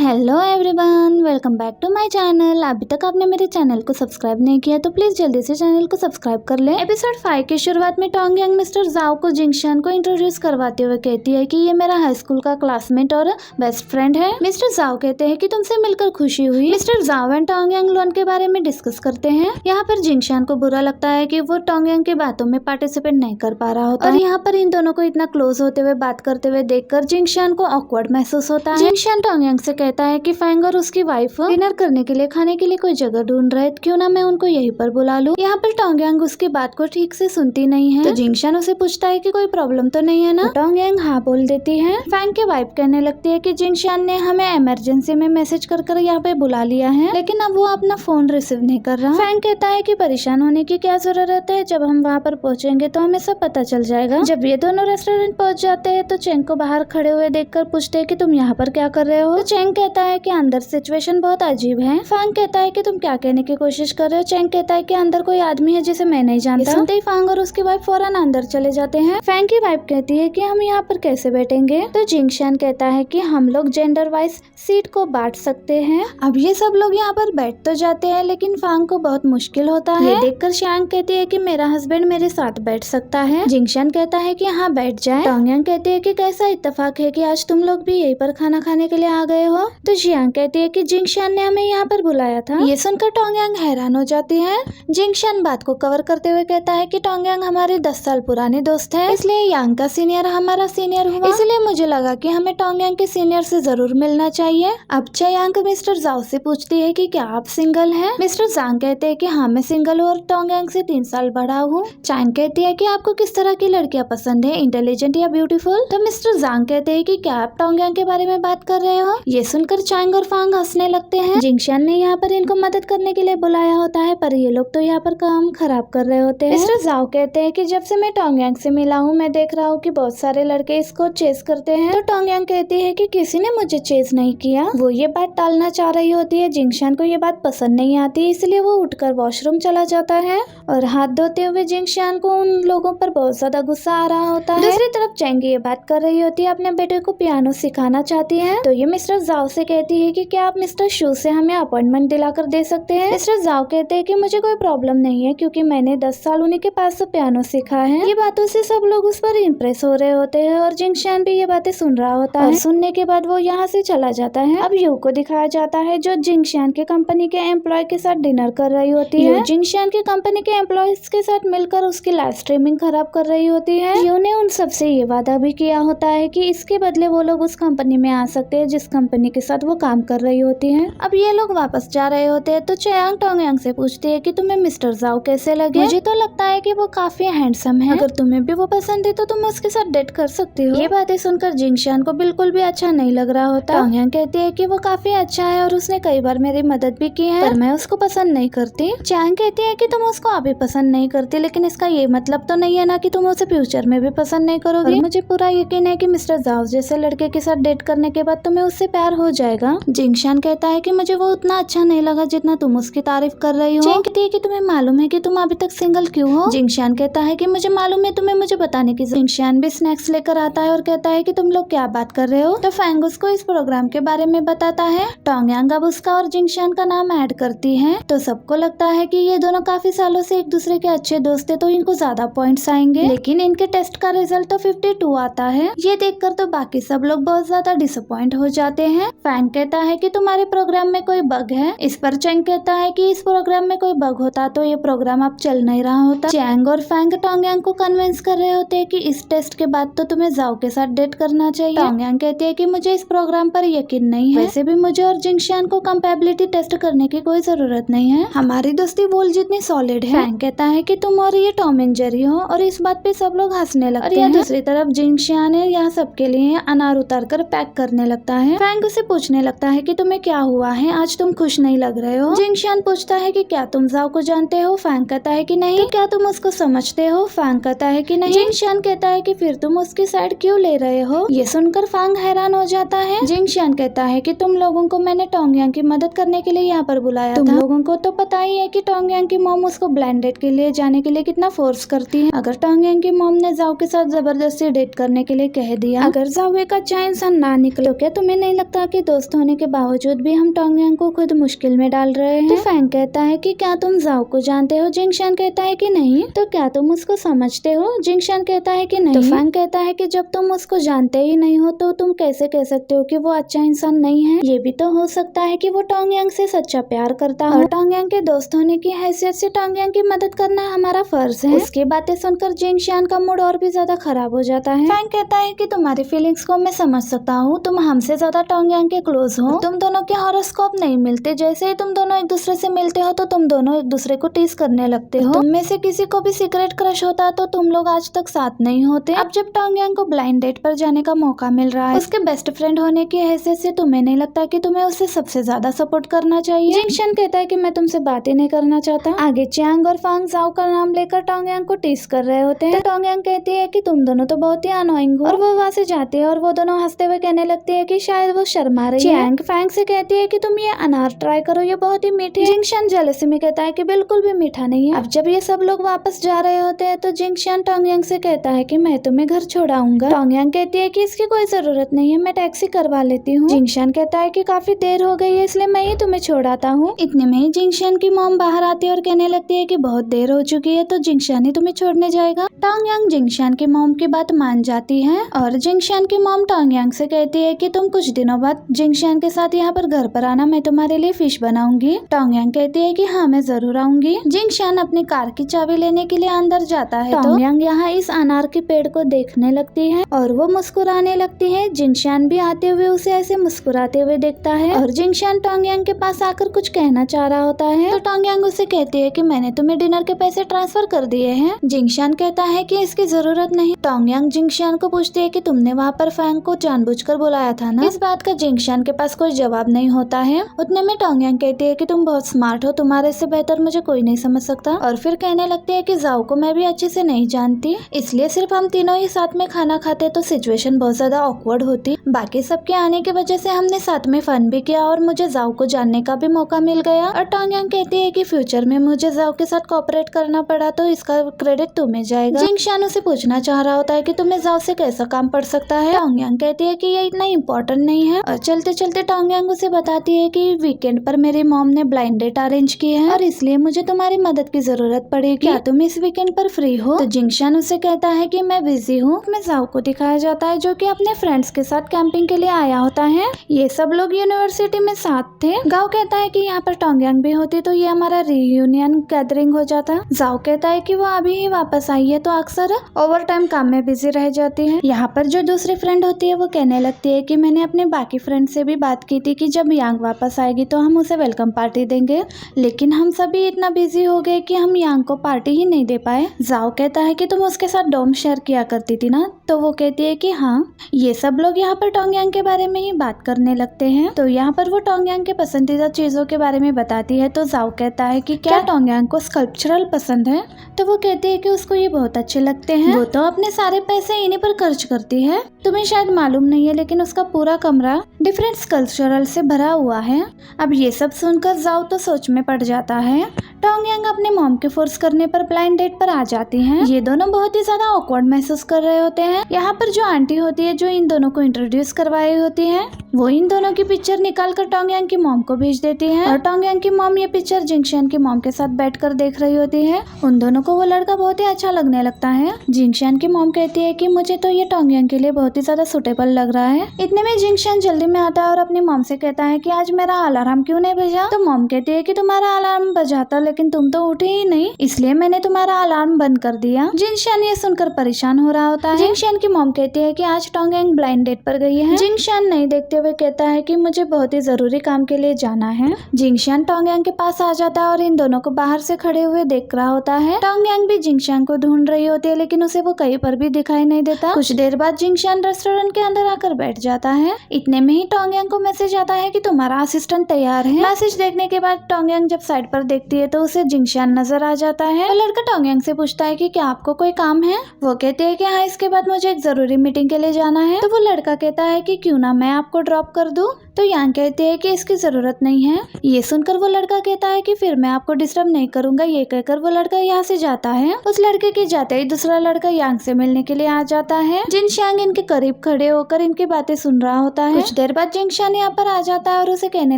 Hello everyone, welcome back to my channel. अभी तक आपने मेरे चैनल को सब्सक्राइब नहीं किया तो प्लीज जल्दी से चैनल को सब्सक्राइब कर ले। एपिसोड 5 की शुरुआत में टोंग यांग मिस्टर जाओ को जिंगशान को इंट्रोड्यूस करवाते हुए कहती है कि ये मेरा हाई स्कूल का क्लासमेट और बेस्ट फ्रेंड है। मिस्टर जाओ कहते हैं कि तुमसे मिलकर खुशी हुई। मिस्टर जाओ एंड टोंग यांग लोन के बारे में डिस्कस करते हैं। यहाँ पर जिंगशान को बुरा लगता है कि वो टोंग यांग की बातों में पार्टिसिपेट नहीं कर पा रहा होता और यहाँ पर इन दोनों को इतना क्लोज होते हुए बात करते हुए देखकर जिंगशान को ऑकवर्ड महसूस होता है। जिंगशान टोंग यांग से कहता है कि फैंग और उसकी वाइफ डिनर करने के लिए खाने के लिए कोई जगह ढूंढ रहे, क्यों ना मैं उनको यहीं पर बुला लूं। यहाँ पर टोंग यांग उसकी बात को ठीक से सुनती नहीं है तो जिंगशान उसे पूछता है कि कोई प्रॉब्लम तो नहीं है ना। टोंग यांग हाँ बोल देती है। फैंग की वाइफ कहने लगती है कि जिंगशान ने हमें इमरजेंसी में मैसेज कर यहाँ पे बुला लिया है, लेकिन अब वो अपना फोन रिसीव नहीं कर रहा। फैंग कहता है कि परेशान होने की क्या जरूरत है, जब हम वहाँ पर पहुँचेंगे तो हमें सब पता चल जाएगा। जब ये दोनों रेस्टोरेंट पहुँच जाते हैं तो चेंग को बाहर खड़े हुए देखकर पूछते हैं कि तुम यहाँ पर क्या कर रहे हो। तो चेंग कहता है कि अंदर सिचुएशन बहुत अजीब है। फांग कहता है कि तुम क्या कहने की कोशिश कर रहे हो। चेंग कहता है कि अंदर कोई आदमी है जिसे मैं नहीं जानता। सुनते ही फांग और उसकी वाइफ फौरन अंदर चले जाते हैं। फैंग की वाइफ कहती है कि हम यहाँ पर कैसे बैठेंगे, तो जिंगशान कहता है कि हम लोग जेंडर वाइज सीट को बांट सकते हैं। अब ये सब लोग यहाँ पर बैठ तो जाते हैं लेकिन फांग को बहुत मुश्किल होता है। ये देखकर शांग कहती है कि मेरा हस्बैंड मेरे साथ बैठ सकता है। जिंगशान कहता है कि हाँ बैठ जाए। टोंग यांग कहती है कि कैसा इत्तेफाक है कि आज तुम लोग भी यहीं पर खाना खाने के लिए आ गए हो। तो जियांग कहती है कि जिंगशान ने हमें यहाँ पर बुलाया था। ये सुनकर टोंग यांग हैरान हो जाती है। जिंगशान बात को कवर करते हुए कहता है कि टोंग यांग हमारे 10 साल पुराने दोस्त है, इसलिए यांग का सीनियर हमारा सीनियर हुआ, इसलिए मुझे लगा कि हमें टोंग यांग के सीनियर से जरूर मिलना चाहिए। अब चायांग मिस्टर जाओ से पूछती है कि क्या आप सिंगल हैं। मिस्टर जांग कहते हैं कि हाँ मैं सिंगल हूँ और टोंग यांग से 3 साल बड़ा हूँ। चांग कहती है कि आपको किस तरह की लड़कियाँ पसंद है, इंटेलिजेंट या ब्यूटीफुल। तो मिस्टर जांग कहते हैं कि क्या आप टोंग यांग के बारे में बात कर रहे हो। ये सुनकर चांग और फांग हंसने लगते हैं। जिंगशान ने यहाँ पर इनको मदद करने के लिए बुलाया होता है पर ये लोग तो यहाँ पर काम खराब कर रहे होते हैं। मिस्टर जाओ कहते हैं कि जब से मैं टोंग यांग से मिला हूँ मैं देख रहा हूँ कि बहुत सारे लड़के इसको चेस करते हैं। तो टोंग यांग कहती है कि किसी ने मुझे चेस नहीं किया। वो ये बात टालना चाह रही होती है। जिंगशान को ये बात पसंद नहीं आती, इसलिए वो उठकर वॉशरूम चला जाता है और हाथ धोते हुए जिंगशान को उन लोगों पर बहुत ज्यादा गुस्सा आ रहा होता है। दूसरी तरफ चेंग ये बात कर रही होती है, अपने बेटे को पियानो सिखाना चाहती है। तो ये मिस्टर जाओ से कहती है कि क्या आप मिस्टर शू से हमें अपॉइंटमेंट दिलाकर दे सकते हैं। मिस्टर जाओ कहते हैं कि मुझे कोई प्रॉब्लम नहीं है क्योंकि मैंने 10 साल उन्हीं के पास से पियानो सीखा है। ये बातों से सब लोग उस पर इम्प्रेस हो रहे होते हैं और जिंगशान भी ये बातें सुन रहा होता है। सुनने के बाद वो यहाँ से चला जाता है। अब यू को दिखाया जाता है जो जिंगशान के कंपनी के एम्प्लॉय के साथ डिनर कर रही होती है। जिंगशान के कंपनी के एम्प्लॉयज के साथ मिलकर उसकी लाइव स्ट्रीमिंग खराब कर रही होती है। यू ने उन सबसे ये वादा भी किया होता है कि इसके बदले वो लोग उस कंपनी में आ सकते हैं जिस कंपनी के साथ वो काम कर रही होती है। अब ये लोग वापस जा रहे होते हैं तो चायांग टोंग यांग से पूछती है कि तुम्हें मिस्टर जाओ कैसे लगे। मुझे तो लगता है कि वो काफी हैंडसम है, अगर तुम्हें भी वो पसंद है तो तुम उसके साथ डेट कर सकती हो। ये बातें सुनकर जिंगशान को बिल्कुल भी अच्छा नहीं लग रहा होता। टोंग यांग कहती है कि वो काफी अच्छा है और उसने कई बार मेरी मदद भी की है, पर मैं उसको पसंद नहीं करती। चायांग कहती है कि तुम उसको अभी पसंद नहीं करती, लेकिन इसका ये मतलब तो नहीं है ना कि तुम उसे फ्यूचर में भी पसंद नहीं करोगी। और मुझे पूरा यकीन है कि मिस्टर जाओ जैसे लड़के के साथ डेट करने के बाद तुम्हें उससे प्यार हो जाएगा। जिंगशान कहता है कि मुझे वो उतना अच्छा नहीं लगा जितना तुम उसकी तारीफ कर रही हो। चेंग कहती है कि तुम्हें मालूम है कि तुम अभी तक सिंगल क्यों हो। जिंगशान कहता है कि मुझे मालूम है, तुम्हें मुझे बताने की। जिंगशान भी स्नैक्स लेकर आता है और कहता है कि तुम लोग क्या बात कर रहे हो। तो फैंग उसको इस प्रोग्राम के बारे में बताता है। टोंग यांग अब उसका और जिंगशान का नाम ऐड करती है तो सबको लगता है कि ये दोनों काफी सालों से एक दूसरे के अच्छे दोस्त थे तो इनको ज्यादा पॉइंट्स आएंगे, लेकिन इनके टेस्ट का रिजल्ट तो 52 आता है। ये देखकर तो बाकी सब लोग बहुत ज्यादा डिसअपॉइंट हो जाते हैं। फैंग कहता है कि तुम्हारे प्रोग्राम में कोई बग है। इस पर चेंग कहता है कि इस प्रोग्राम में कोई बग होता तो ये प्रोग्राम अब चल नहीं रहा होता। चेंग और फैंग टोंग यांग को कन्विंस कर रहे होते हैं कि इस टेस्ट के बाद तो तुम्हें जाओ के साथ डेट करना चाहिए। टोंग यांग कहती है कि मुझे इस प्रोग्राम पर यकीन नहीं है, वैसे भी मुझे और जिंगशान को कंपेबिलिटी टेस्ट करने की कोई जरूरत नहीं है, हमारी दोस्ती वॉल जितनी सॉलिड है। फैंग कहता है कि तुम और ये टॉम एंड जेरी हो और इस बात पे सब लोग हंसने लगते हैं। दूसरी तरफ जिंगशान यहाँ सबके लिए अनार उतार कर पैक करने लगता है। फैंग उसे पूछने लगता है कि तुम्हें क्या हुआ है, आज तुम खुश नहीं लग रहे हो। जिंगशान पूछता है कि क्या तुम जाओ को जानते हो। फैंग कहता है कि नहीं। तो क्या तुम उसको समझते हो। फैंग कहता है कि नहीं। जिंगशान कहता है कि फिर तुम उसकी साइड क्यों ले रहे हो। ये सुनकर फैंग हैरान हो जाता है। जिंगशान कहता है कि तुम लोगों को मैंने टोंग यांग की मदद करने के लिए यहाँ पर बुलाया था। तुम लोगों को तो पता ही है कि टोंग यांग की मॉम उसको ब्लाइंड डेट के लिए जाने के लिए कितना फोर्स करती है। अगर टोंग यांग की मॉम ने जाओ के साथ जबरदस्ती डेट करने के लिए कह दिया, अगर जाओ एक अच्छा इंसान ना निकले, तो क्या तुम्हें नहीं लगता कि कि दोस्त होने के बावजूद भी हम टोंगयांग को खुद मुश्किल में डाल रहे हैं। तो फैंग कहता है कि क्या तुम जाओ को जानते हो? जिंगशान कहता है कि नहीं। तो क्या तुम उसको समझते हो? जिंगशान कहता है कि नहीं। तो फैंग कहता है कि जब तुम उसको जानते ही नहीं हो तो तुम कैसे कह सकते हो कि वो अच्छा इंसान नहीं है? ये भी तो हो सकता है कि वो टोंगयांग से सच्चा प्यार करता हो। टोंगयांग के दोस्त होने की हैसियत से टोंगयांग की मदद करना हमारा फर्ज है। उसकी बातें सुनकर जिंगशान का मूड और भी ज्यादा खराब हो जाता है। फैंग कहता है कि तुम्हारी फीलिंग्स को मैं समझ सकता हूँ, तुम हमसे ज्यादा टोंगयांग के क्लोज हो। तुम दोनों के हॉरोस्कोप नहीं मिलते, जैसे ही तुम दोनों एक दूसरे से मिलते हो तो तुम दोनों एक दूसरे को टीज करने लगते हो। तुम में से किसी को भी सीक्रेट क्रश होता तो तुम लोग आज तक साथ नहीं होते। अब जब टोंगयांग को ब्लाइंड डेट पर जाने का मौका मिल रहा है, उसके बेस्ट फ्रेंड होने की हैसियत से तुम्हें नहीं लगता कि तुम्हें उससे सबसे ज्यादा सपोर्ट करना चाहिए? जिंगशान कहता है कि मैं तुमसे बात ही नहीं करना चाहता। आगे चियांग और फांग जाओ का नाम लेकर टोंगयांग को टीज कर रहे होते हैं। तो टोंगयांग कहती है कि तुम दोनों तो बहुत ही अनोइंग हो, और वो वहाँ से जाती है और वो दोनों हंसते हुए कहने लगती है कि शायद वो शर्मा रही है। चियांग फैंग से कहती है कि तुम ये अनार ट्राई करो, ये बहुत ही मीठे। जिंगशान जेलसी में कहता है कि बिल्कुल भी मीठा नहीं है। अब जब ये सब लोग वापस जा रहे होते हैं तो जिंगशान टोंगयांग से कहता है कि मैं तुम्हें घर छोड़ाऊंगा। टोंगयांग कहती है कि इसकी कोई जरूरत नहीं है, मैं टैक्सी करवा लेती हूँ। जिंगशान कहता है कि काफी देर हो गई है इसलिए मैं ही तुम्हें छोड़ाता हूँ। इतने में ही जिंगशान की मॉम बाहर आती है और कहने लगती है कि बहुत देर हो चुकी है तो जिंगशान ही तुम्हें छोड़ने जाएगा। टोंगयांग जिंगशान की मॉम की बात मान जाती है और जिंगशान की मॉम टोंगयांग से कहती है कि तुम कुछ दिनों बाद जिंगशान के साथ यहाँ पर घर पर आना, मैं तुम्हारे लिए फिश बनाऊंगी। टोंगयांग कहती है कि हाँ मैं जरूर आऊंगी। जिंगशान अपनी कार की चाबी लेने के लिए अंदर जाता है। टोंगयांग यहाँ इस अनार के पेड़ को देखने लगती है और वो मुस्कुराने लगती है। जिंगशान भी आते हुए उसे ऐसे मुस्कुराते हुए देखता है और जिंगशान टोंगयांग के पास आकर कुछ कहना चाह रहा होता है। तो टोंगयांग उसे कहती है कि मैंने तुम्हें डिनर के पैसे ट्रांसफर कर दिए हैं। जिंगशान कहता है कि इसकी जरूरत नहीं। टोंगयांग जिंगशान को पूछती है कि तुमने वहाँ पर फैंग को जानबूझकर बुलाया था ना? इस बात का जिंगशान के पास कोई जवाब नहीं होता है। उतने में टोंगयांग कहती है कि तुम बहुत स्मार्ट हो, तुम्हारे से बेहतर मुझे कोई नहीं समझ सकता। और फिर कहने लगती है कि जाओ को मैं भी अच्छे से नहीं जानती, इसलिए सिर्फ हम तीनों ही साथ में खाना खाते तो सिचुएशन बहुत ज्यादा ऑकवर्ड होती। बाकी सबके आने की वजह से हमने साथ में फन भी किया और मुझे जाओ को जानने का भी मौका मिल गया। और टोंगयांग कहती है कि फ्यूचर में मुझे जाओ के साथ कोऑपरेट करना पड़ा तो इसका क्रेडिट तुम्हें जाएगा। जिंगशान उसे पूछना चाह रहा होता है कि तुम्हें जाओ से कैसा काम पड़ सकता है। टोंगयांग कहती है कि ये इतना इम्पोर्टेंट नहीं है। और चलते चलते टोंगयांग उसे बताती है कि वीकेंड पर मेरी मॉम ने ब्लाइंड डेट अरेंज की है और इसलिए मुझे तुम्हारी मदद की जरूरत पड़ेगी। क्या तुम इस वीकेंड पर फ्री हो? तो जिंगशान उसे कहता है कि मैं बिजी हूँ। मैं जाओ को दिखाया जाता है जो कि अपने फ्रेंड्स के साथ कैंपिंग के लिए आया होता है। ये सब लोग यूनिवर्सिटी में साथ थे। गाओ कहता है कि यहाँ पर टोंगयांग भी होती तो ये हमारा रियूनियन गैदरिंग हो जाता। जाओ कहता है कि वो अभी ही वापस आई है तो अक्सर ओवर टाइम काम में बिजी रह जाती है। यहाँ पर जो दूसरी फ्रेंड होती है वो कहने लगती है कि मैंने अपने बाकी फ्रेंड से भी बात की थी कि जब यांग वापस आएगी तो हम उसे वेलकम पार्टी देंगे, लेकिन हम सभी इतना बिजी हो गए कि हम यांग को पार्टी ही नहीं दे पाए। जाओ कहता है कि तुम उसके साथ डोम शेयर किया करती थी ना? तो वो कहती है कि हाँ। ये सब लोग यहाँ पर टोंगयांग के बारे में ही बात करने लगते हैं। तो यहाँ पर वो टोंगयांग के पसंदीदा चीजों के बारे में बताती है। तो जाओ कहता है कि क्या टोंगयांग को स्कल्पचरल पसंद है? तो वो कहती है कि उसको ये बहुत अच्छे लगते हैं। वो तो अपने सारे पैसे इन्हीं पर खर्च करती है। तुम्हें शायद मालूम नहीं है लेकिन उसका पूरा कमरा डिफरेंट स्कल्पचरल से भरा हुआ है। अब ये सब सुनकर जाओ तो सोच में पड़ जाता है। टोंगयांग अपने मॉम के फोर्स करने पर ब्लाइंड डेट पर आ जाती हैं। ये दोनों बहुत ही ज्यादा ऑकवर्ड महसूस कर रहे होते हैं। यहाँ पर जो आंटी होती है जो इन दोनों को इंट्रोड्यूस करवाई होती है वो इन दोनों की पिक्चर निकाल कर टोंगयांग की मॉम को भेज देती है और टोंगयांग की मॉम ये पिक्चर जिंगशान की मॉम के साथ बैठकर देख रही होती है। उन दोनों को वो लड़का बहुत ही अच्छा लगने लगता है। जिंगशान की मॉम कहती है कि मुझे तो ये टोंगयांग के लिए बहुत ही ज्यादा सुटेबल लग रहा है। इतने में जिंगशान जल्दी में आता है और अपनी मॉम से कहता है कि आज मेरा अलार्म क्यों नहीं बजा? तो मॉम कहती है कि तुम्हारा अलार्म बजा था लेकिन तुम तो उठे ही नहीं, इसलिए मैंने तुम्हारा अलार्म बंद कर दिया। जिंगशान ये सुनकर परेशान हो रहा होता है। जिंगशान की मॉम कहती है कि आज टोंगयांग ब्लाइंड डेट पर गई है। जिंगशान नहीं देखते हुए कहता है कि मुझे बहुत ही जरूरी काम के लिए जाना है। जिंगशान टोंगयांग के पास आ जाता है और इन दोनों को बाहर से खड़े हुए देख रहा होता है। टोंगयांग भी जिंगशान को ढूंढ रही होती है लेकिन उसे वो कहीं पर भी दिखाई नहीं देता। कुछ देर बाद जिंगशान रेस्टोरेंट के अंदर आकर बैठ जाता है। इतने में ही टोंगयांग को मैसेज आता है कि तुम्हारा असिस्टेंट तैयार है। मैसेज देखने के बाद टोंगयांग जब साइड पर देखती है तो उसे जिंगशान नजर आ जाता है। वो लड़का टोंगयांग से पूछता है कि क्या आपको कोई काम है? वो कहती है कि हाँ, इसके बाद मुझे एक जरूरी मीटिंग के लिए जाना है। तो वो लड़का कहता है कि क्यों ना मैं आपको ड्रॉप कर दूं। तो यांग कहती है कि इसकी जरूरत नहीं है। ये सुनकर वो लड़का कहता है कि फिर मैं आपको डिस्टर्ब नहीं करूंगा। ये कहकर वो लड़का यहाँ से जाता है। उस लड़के के जाते ही दूसरा लड़का यांग से मिलने के लिए आ जाता है। जिनशान इनके करीब खड़े होकर इनकी बातें सुन रहा होता है। कुछ देर बाद जिनशान यहाँ पर आ जाता है और उसे कहने